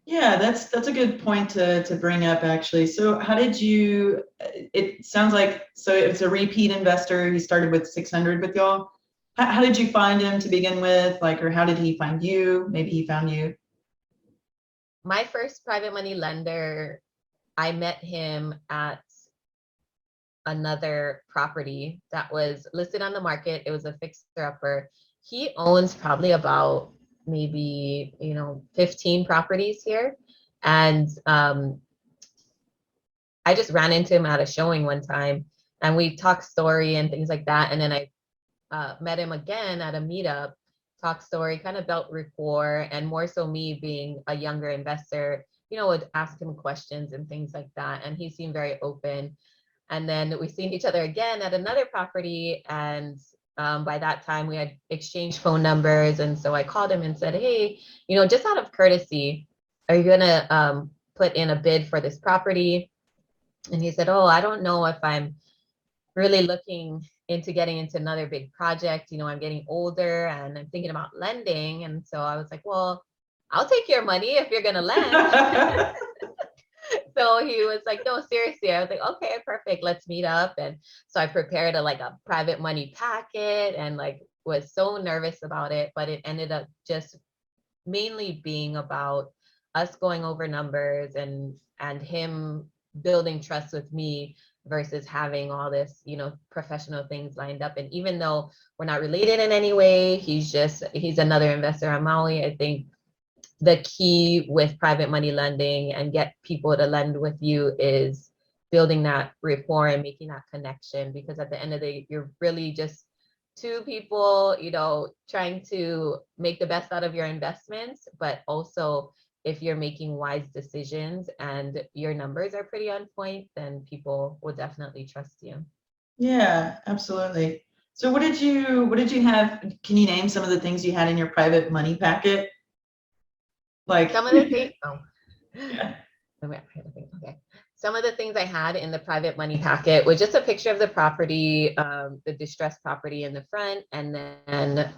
Yeah, that's a good point to bring up actually. So how did you, it sounds like, so it's a repeat investor. He started with 600 with y'all. How did you find him to begin with? Like, or how did he find you? Maybe he found you. My first private money lender, I met him at another property that was listed on the market. It was a fixer upper. He owns probably about maybe, 15 properties here. And I just ran into him at a showing one time and we talked story and things like that. And then I met him again at a meetup, talk story, kind of built rapport, and more so me being a younger investor, would ask him questions and things like that. And he seemed very open. And then we seen each other again at another property. And by that time we had exchanged phone numbers. And so I called him and said, hey, just out of courtesy, are you gonna put in a bid for this property? And he said, oh, I don't know if I'm really looking into getting into another big project. I'm getting older and I'm thinking about lending. And so I was like, well, I'll take your money if you're going to lend. So he was like, no, seriously. I was like, okay, perfect. Let's meet up. And so I prepared a private money packet and was so nervous about it, but it ended up just mainly being about us going over numbers and him building trust with me versus having all this, professional things lined up. And even though we're not related in any way, he's another investor on Maui. I think the key with private money lending and get people to lend with you is building that rapport and making that connection, because at the end of the day, you're really just two people, trying to make the best out of your investments, but also if you're making wise decisions and your numbers are pretty on point, then people will definitely trust you. Yeah, absolutely. So what did you have? Can you name some of the things you had in your private money packet? Like, Some of the things, oh, yeah. okay. Some of the things I had in the private money packet was just a picture of the property, the distressed property in the front, and then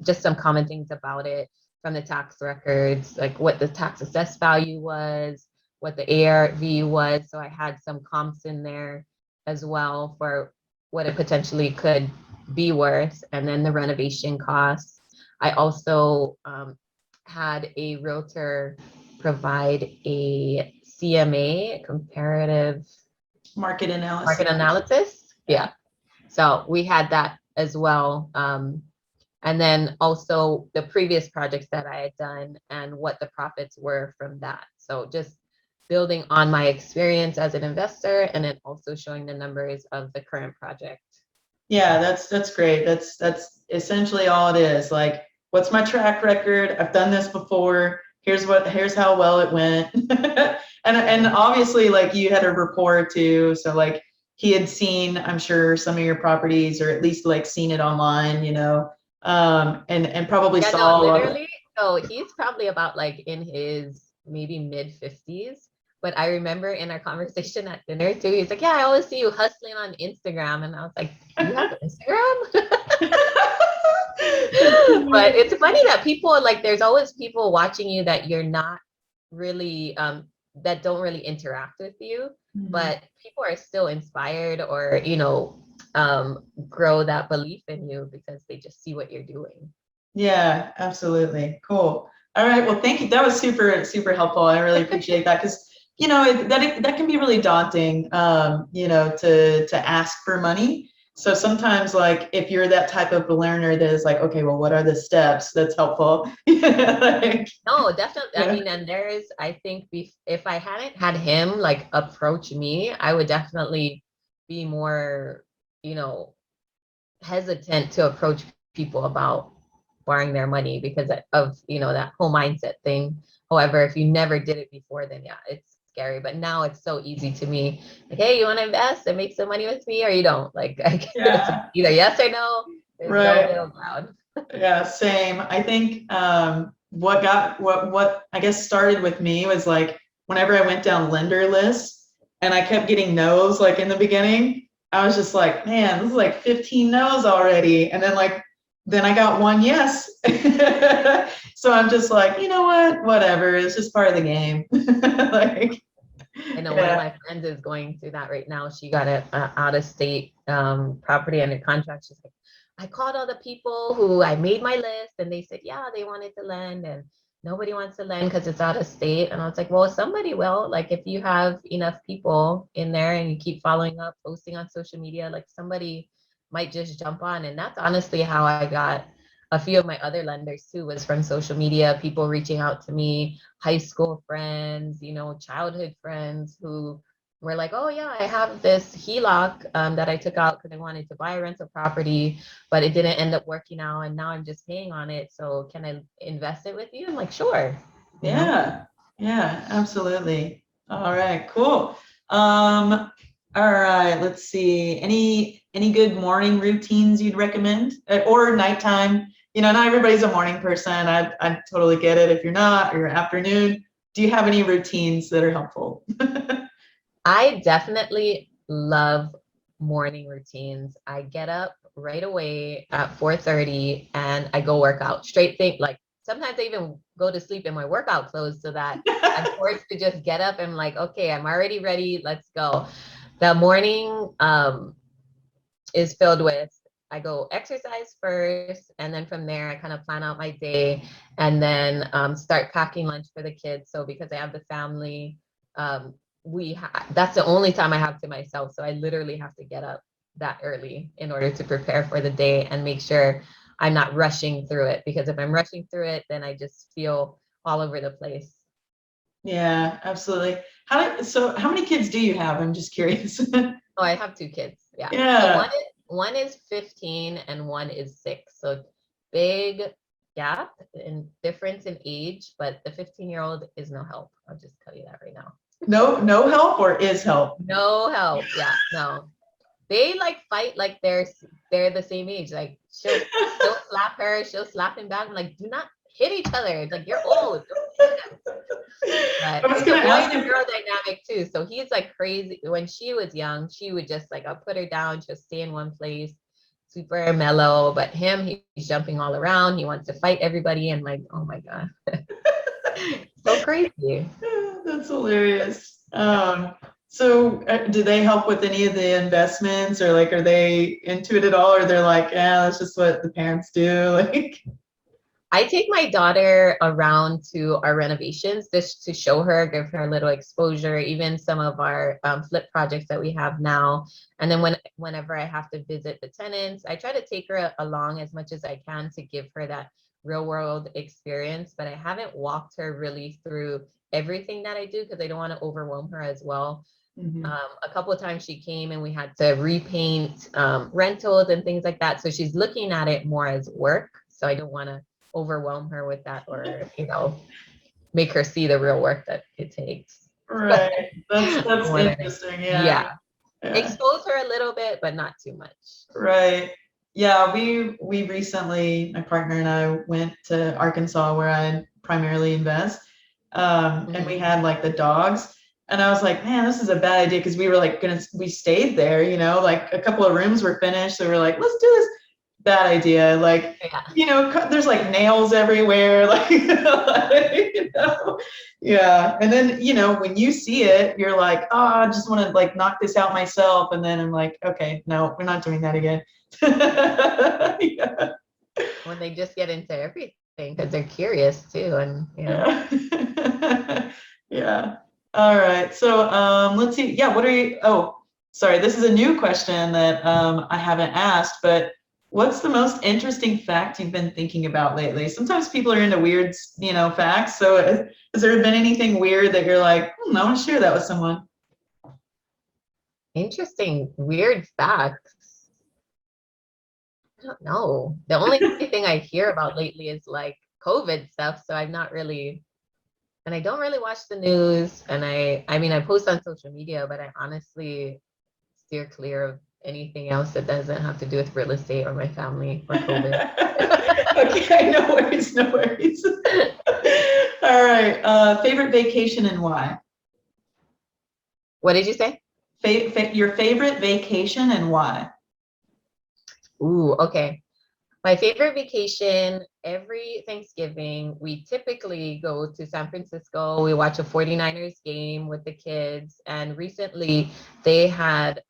just some common things about it from the tax records, like what the tax assessed value was, what the ARV was. So I had some comps in there as well for what it potentially could be worth, and then the renovation costs. I also had a realtor provide a CMA, comparative Market analysis. market analysis. Yeah. So we had that as well. And then also the previous projects that I had done and what the profits were from that. So just building on my experience as an investor and then also showing the numbers of the current project. Yeah, that's great. That's essentially all it is. Like, what's my track record? I've done this before. Here's how well it went. And obviously, like, you had a rapport too. So like, he had seen, I'm sure, some of your properties, or at least like seen it online, and probably Yeah, saw no, a lot of. literally. So he's probably about in his maybe mid 50s. But I remember in our conversation at dinner too, he's like, yeah, I always see you hustling on Instagram. And I was like, you have Instagram? But it's funny that people there's always people watching you that you're not really that don't really interact with you, but people are still inspired or grow that belief in you because they just see what you're doing. Yeah, absolutely. Cool. All right. Well, thank you. That was super, super helpful. I really appreciate that, because, that can be really daunting, to ask for money. So sometimes, like, if you're that type of learner that is like, okay, well, what are the steps? That's helpful. Like, No, definitely. I yeah. mean, and I think if I hadn't had him approach me, I would definitely be more, you know, hesitant to approach people about borrowing their money because of, that whole mindset thing. However, if you never did it before, then yeah, it's scary. But now it's so easy to me. Like, hey, you want to invest and make some money with me, or you don't? It's Yeah. either yes or no. There's no Right. middle ground. Yeah, same. I think what I guess started with me was like, whenever I went down lender lists and I kept getting no's, like in the beginning, I was just like, man, this is like 15 no's already. And then like then I got one yes. So I'm just like, you know what, whatever, it's just part of the game. Like, I know one of yeah, my friends is going through that right now. She got a out of state property under contract. She's like, I called all the people who I made my list, and they said, yeah, they wanted to lend, and nobody wants to lend because it's out of state. And I was like, well, somebody will. Like, if you have enough people in there and you keep following up, posting on social media, like somebody might just jump on. And that's honestly how I got a few of my other lenders too, was from social media, people reaching out to me, high school friends, childhood friends who were like, oh yeah, I have this HELOC that I took out because I wanted to buy a rental property, but it didn't end up working out, and now I'm just paying on it. So can I invest it with you? I'm like, sure. yeah, yeah, absolutely. All right, cool. All right, let's see. Any good morning routines you'd recommend, or nighttime? Not everybody's a morning person. I totally get it if you're not, or your afternoon. Do you have any routines that are helpful? I definitely love morning routines. I get up right away at 4:30 and I go work out. Straight thing, like sometimes I even go to sleep in my workout clothes so that I'm forced to just get up and like, okay, I'm already ready. Let's go. The morning is filled with, I go exercise first, and then from there I kind of plan out my day, and then start packing lunch for the kids. So because I have the family, um, that's the only time I have to myself. So I literally have to get up that early in order to prepare for the day and make sure I'm not rushing through it. Because if I'm rushing through it, then I just feel all over the place. Yeah, absolutely. How many kids do you have? I'm just curious. Oh, I have two kids. Yeah. So Yeah. one is 15 and one is 6. So big gap in difference in age, but the 15-year-old is no help. I'll just tell you that right now. No help or is help? No help. Yeah, no. They like fight like they're the same age. Like she'll slap her, she'll slap him back. I'm like, do not hit each other. It's like you're old. I But was it's a gonna boy ask and a if girl dynamic too. So he's like crazy. When she was young, she would just like, I'll put her down, she'll stay in one place, super mellow. But him, he's jumping all around. He wants to fight everybody. And like, oh my God. So crazy. that's hilarious. So do they help with any of the investments, or like are they into it at all, or they're like, yeah, that's just what the parents do? Like, I take my daughter around to our renovations just to show her, give her a little exposure, even some of our flip projects that we have now. And then whenever I have to visit the tenants, I try to take her along as much as I can to give her that real world experience. But I haven't walked her really through everything that I do because I don't want to overwhelm her as well. mhm. A couple of times she came and we had to repaint rentals and things like that. So she's looking at it more as work. So I don't want to overwhelm her with that, or make her see the real work that it takes. Right. That's Whatever. interesting. Yeah. Yeah, Yeah. expose her a little bit but not too much. Right. Yeah, we recently, my partner and I went to Arkansas where I primarily invest. And we had like the dogs. And I was like, man, this is a bad idea because we were like we stayed there, like a couple of rooms were finished. So we were like, let's do this. Bad idea. Like, Yeah. there's like nails everywhere. Like, yeah. And then, when you see it, you're like, oh, I just want to like knock this out myself. And then I'm like, okay, no, we're not doing that again. Yeah. When they just get into everything because they're curious too, and Yeah. Yeah. All right. So let's see. Yeah, what are you? Oh, sorry. This is a new question that I haven't asked, but what's the most interesting fact you've been thinking about lately? Sometimes people are into weird, facts. So has there been anything weird that you're like, I want to share that with someone? interesting weird facts. I don't know. The only thing I hear about lately is like COVID stuff. So I'm not really, and I don't really watch the news. And I mean, I post on social media, but I honestly steer clear of anything else that doesn't have to do with real estate or my family or COVID. Okay, no worries, no worries. All right. Favorite vacation and why? What did you say? Your favorite vacation and why? Ooh, okay. My favorite vacation, every Thanksgiving, we typically go to San Francisco. We watch a 49ers game with the kids. And recently they had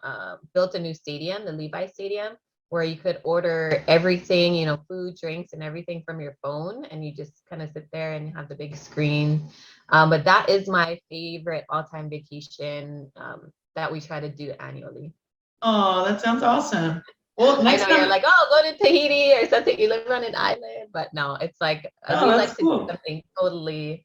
built a new stadium, the Levi Stadium, where you could order everything, food, drinks, and everything from your phone. And you just kind of sit there and have the big screen. But that is my favorite all-time vacation that we try to do annually. Oh, that sounds awesome. Well, I next know you're time. like, oh, go to Tahiti or something. You live on an island, but no, it's like Oh, we that's like to do cool. something totally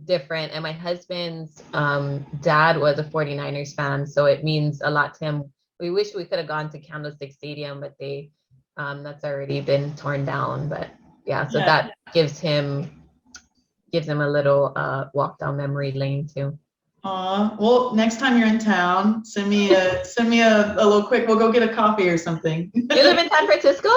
different. And my husband's dad was a 49ers fan, so it means a lot to him. We wish we could have gone to Candlestick Stadium, but they that's already been torn down. But yeah, so Yeah. that gives him a little walk down memory lane too. Well, next time you're in town, send me a little quick. We'll go get a coffee or something. You live in San Francisco?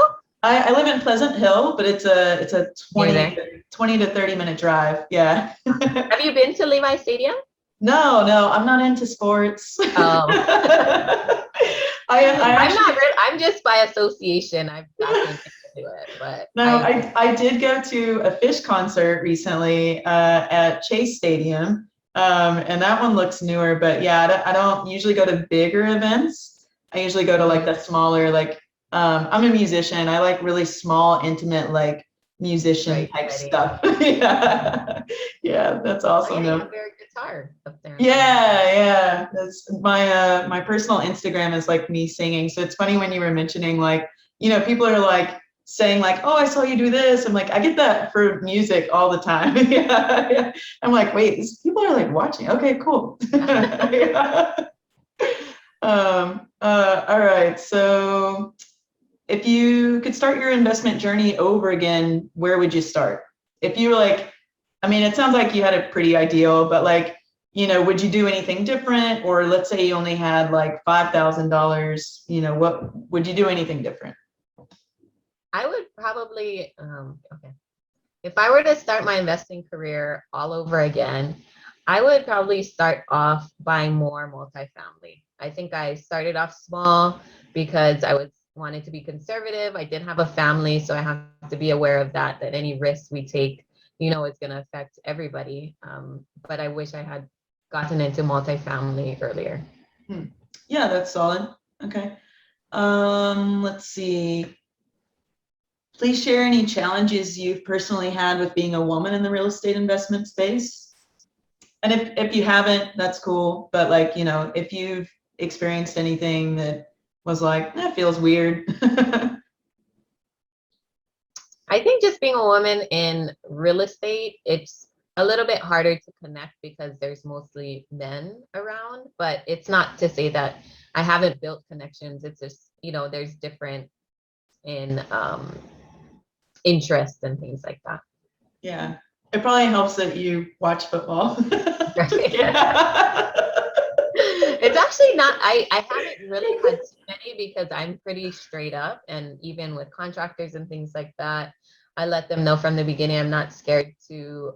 I live in Pleasant Hill, but it's a Near 20, there. 20 to 30-minute drive. Yeah. Have you been to Levi Stadium? No, I'm not into sports. Oh. I I'm actually not I'm just by association. I've gotten into it, but no, I did go to a fish concert recently at Chase Stadium, and that one looks newer. But yeah, I don't usually go to bigger events. I usually go to like the smaller, like I'm a musician. I like really small, intimate, like musician type stuff. Yeah, yeah, that's awesome yeah, you though. have your guitar up there. Yeah. That's my personal Instagram is like me singing. So it's funny when you were mentioning like, people are like saying like, oh, I saw you do this. I'm like, I get that for music all the time. Yeah. I'm like, wait, these people are like watching. Okay, cool. Yeah. All right. So if you could start your investment journey over again, where would you start? If you were like, I mean, it sounds like you had a pretty ideal, but like, would you do anything different? Or let's say you only had like $5,000, what would you do anything different? I would probably okay. If I were to start my investing career all over again, I would probably start off buying more multifamily. I think I started off small because I was wanted to be conservative. I did have a family, so I have to be aware of that any risk we take, is going to affect everybody. But I wish I had gotten into multifamily earlier. Yeah, that's solid. Okay. Let's see. Please share any challenges you've personally had with being a woman in the real estate investment space. And if you haven't, that's cool. But like, if you've experienced anything that was like, that feels weird. I think just being a woman in real estate, it's a little bit harder to connect because there's mostly men around, but it's not to say that I haven't built connections. It's just, there's different in interest and things like that. Yeah. It probably helps that you watch football. Yeah. It's actually not, I haven't really had too many because I'm pretty straight up. And even with contractors and things like that, I let them know from the beginning, I'm not scared to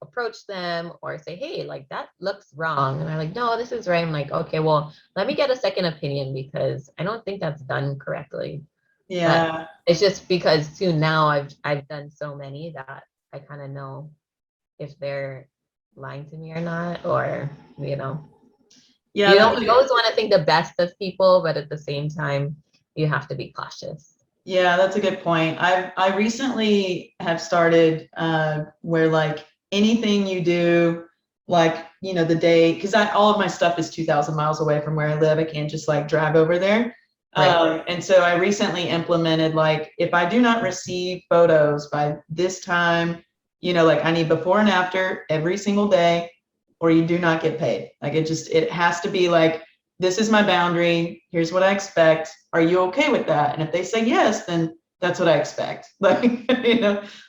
approach them or say, hey, like that looks wrong. And they're like, no, this is right. I'm like, okay, well, let me get a second opinion because I don't think that's done correctly. Yeah. But it's just because too now I've done so many that I kind of know if they're lying to me or not, or Yeah. you always want to think the best of people, but at the same time, you have to be cautious. Yeah, that's a good point. I recently have started where like anything you do, like the day, because all of my stuff is 2,000 miles away from where I live. I can't just like drive over there. Right. And so I recently implemented like if I do not receive photos by this time, like I need before and after every single day, or you do not get paid. Like it has to be like this is my boundary. Here's what I expect. Are you okay with that? And if they say yes, then that's what I expect. Like,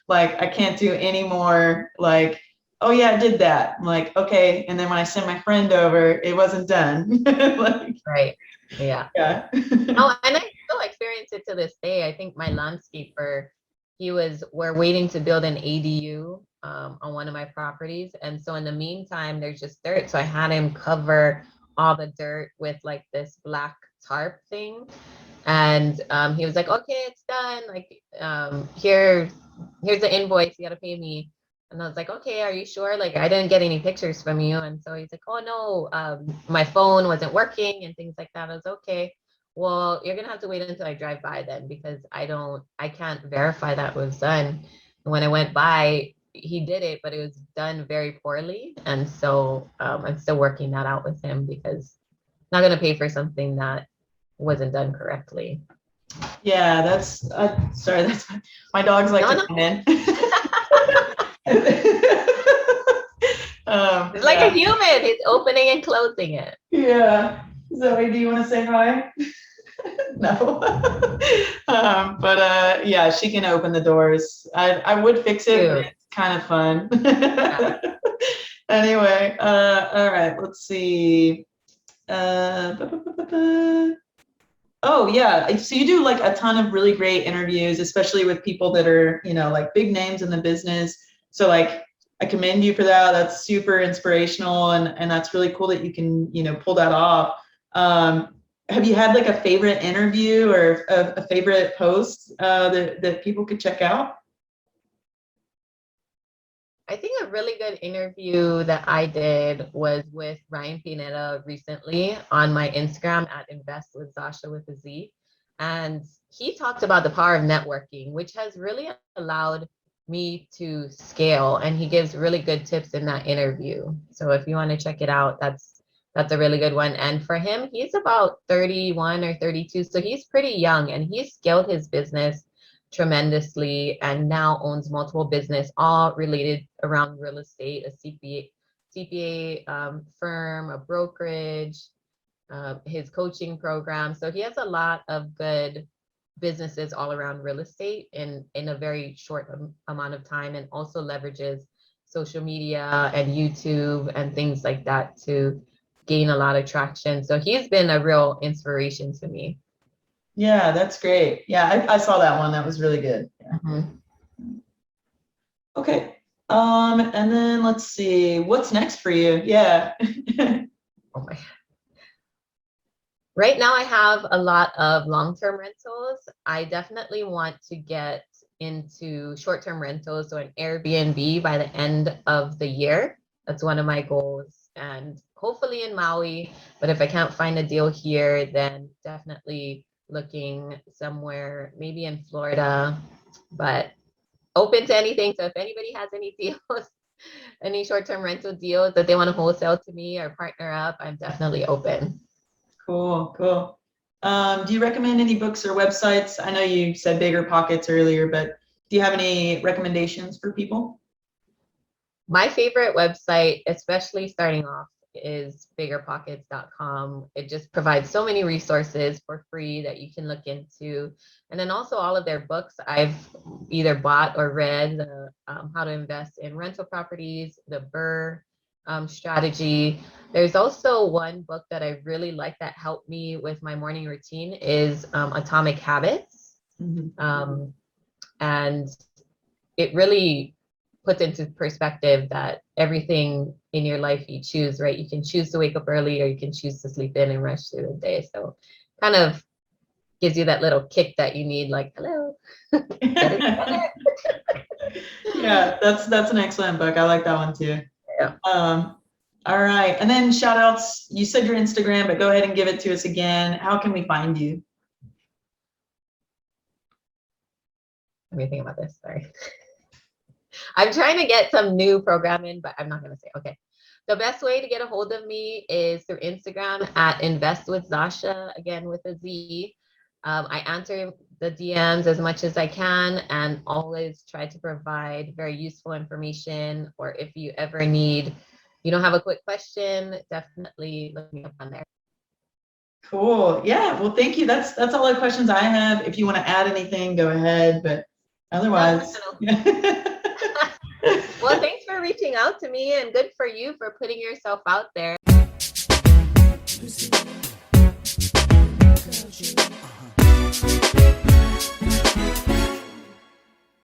like I can't do any more like, oh yeah, I did that. I'm like, okay. And then when I sent my friend over, it wasn't done. Like, Right. Yeah. yeah. Oh, and I still experience it to this day. I think my landscaper, we're waiting to build an ADU on one of my properties. And so in the meantime, there's just dirt. So I had him cover all the dirt with like this black tarp thing. And he was like, okay, it's done. Like, here's the invoice. You got to pay me. And I was like, okay, are you sure? Like, I didn't get any pictures from you. And so he's like, oh no, my phone wasn't working and things like that. I was okay. Well, you're gonna have to wait until I drive by then, because I can't verify that was done. And when I went by, he did it, but it was done very poorly. And so I'm still working that out with him, because I'm not gonna pay for something that wasn't done correctly. Yeah, that's sorry, that's my dogs like to come in. It's like a human. He's opening and closing it. Yeah. Zoe, do you want to say hi? No. But yeah, she can open the doors. I would fix it, but it's kind of fun. Yeah. Anyway, all right, let's see. Oh yeah, so you do like a ton of really great interviews, especially with people that are, like big names in the business. So like I commend you for that. That's super inspirational, and that's really cool that you can, pull that off. Have you had like a favorite interview or a favorite post that people could check out? I think a really good interview that I did was with Ryan Pineda recently on my Instagram at Invest with Zasha with a Z. And he talked about the power of networking, which has really allowed me to scale. And he gives really good tips in that interview. So if you want to check it out, that's a really good one. And for him, he's about 31 or 32. So he's pretty young, and he's scaled his business tremendously and now owns multiple business, all related around real estate, a CPA firm, a brokerage, his coaching program. So he has a lot of good businesses all around real estate in a very short amount of time, and also leverages social media and YouTube and things like that to gain a lot of traction. So he's been a real inspiration to me. Yeah, that's great. Yeah, I saw that one. That was really good. Yeah. Mm-hmm. Okay. And then let's see, what's next for you? Yeah. Oh my. Right now, I have a lot of long-term rentals. I definitely want to get into short-term rentals, so an Airbnb by the end of the year. That's one of my goals, and hopefully in Maui. But if I can't find a deal here, then definitely looking somewhere, maybe in Florida, but open to anything. So if anybody has any deals, any short-term rental deals that they want to wholesale to me or partner up, I'm definitely open. Cool. Do you recommend any books or websites? I know you said Bigger Pockets earlier, but do you have any recommendations for people? My favorite website, especially starting off, is biggerpockets.com. It just provides so many resources for free that you can look into. And then also all of their books I've either bought or read, How to Invest in Rental Properties, the BRRRR strategy. There's also one book that I really like that helped me with my morning routine is Atomic Habits. Mm-hmm. And it really puts into perspective that everything in your life you choose, right? You can choose to wake up early, or you can choose to sleep in and rush through the day. So kind of gives you that little kick that you need, like, hello. Yeah, that's an excellent book. I like that one too. Yeah. All right. And then shout outs. You said your Instagram, but go ahead and give it to us again. How can we find you? Let me think about this. Sorry. I'm trying to get some new programming, but I'm not going to say. Okay. The best way to get a hold of me is through Instagram at Invest with Zasha, again with a Z. I answer the DMs as much as I can, and always try to provide very useful information. Or if you ever need, have a quick question, definitely look me up on there. Cool. Yeah. Well, thank you. That's all the questions I have. If you want to add anything, go ahead. But otherwise. Well, thanks for reaching out to me, and good for you for putting yourself out there.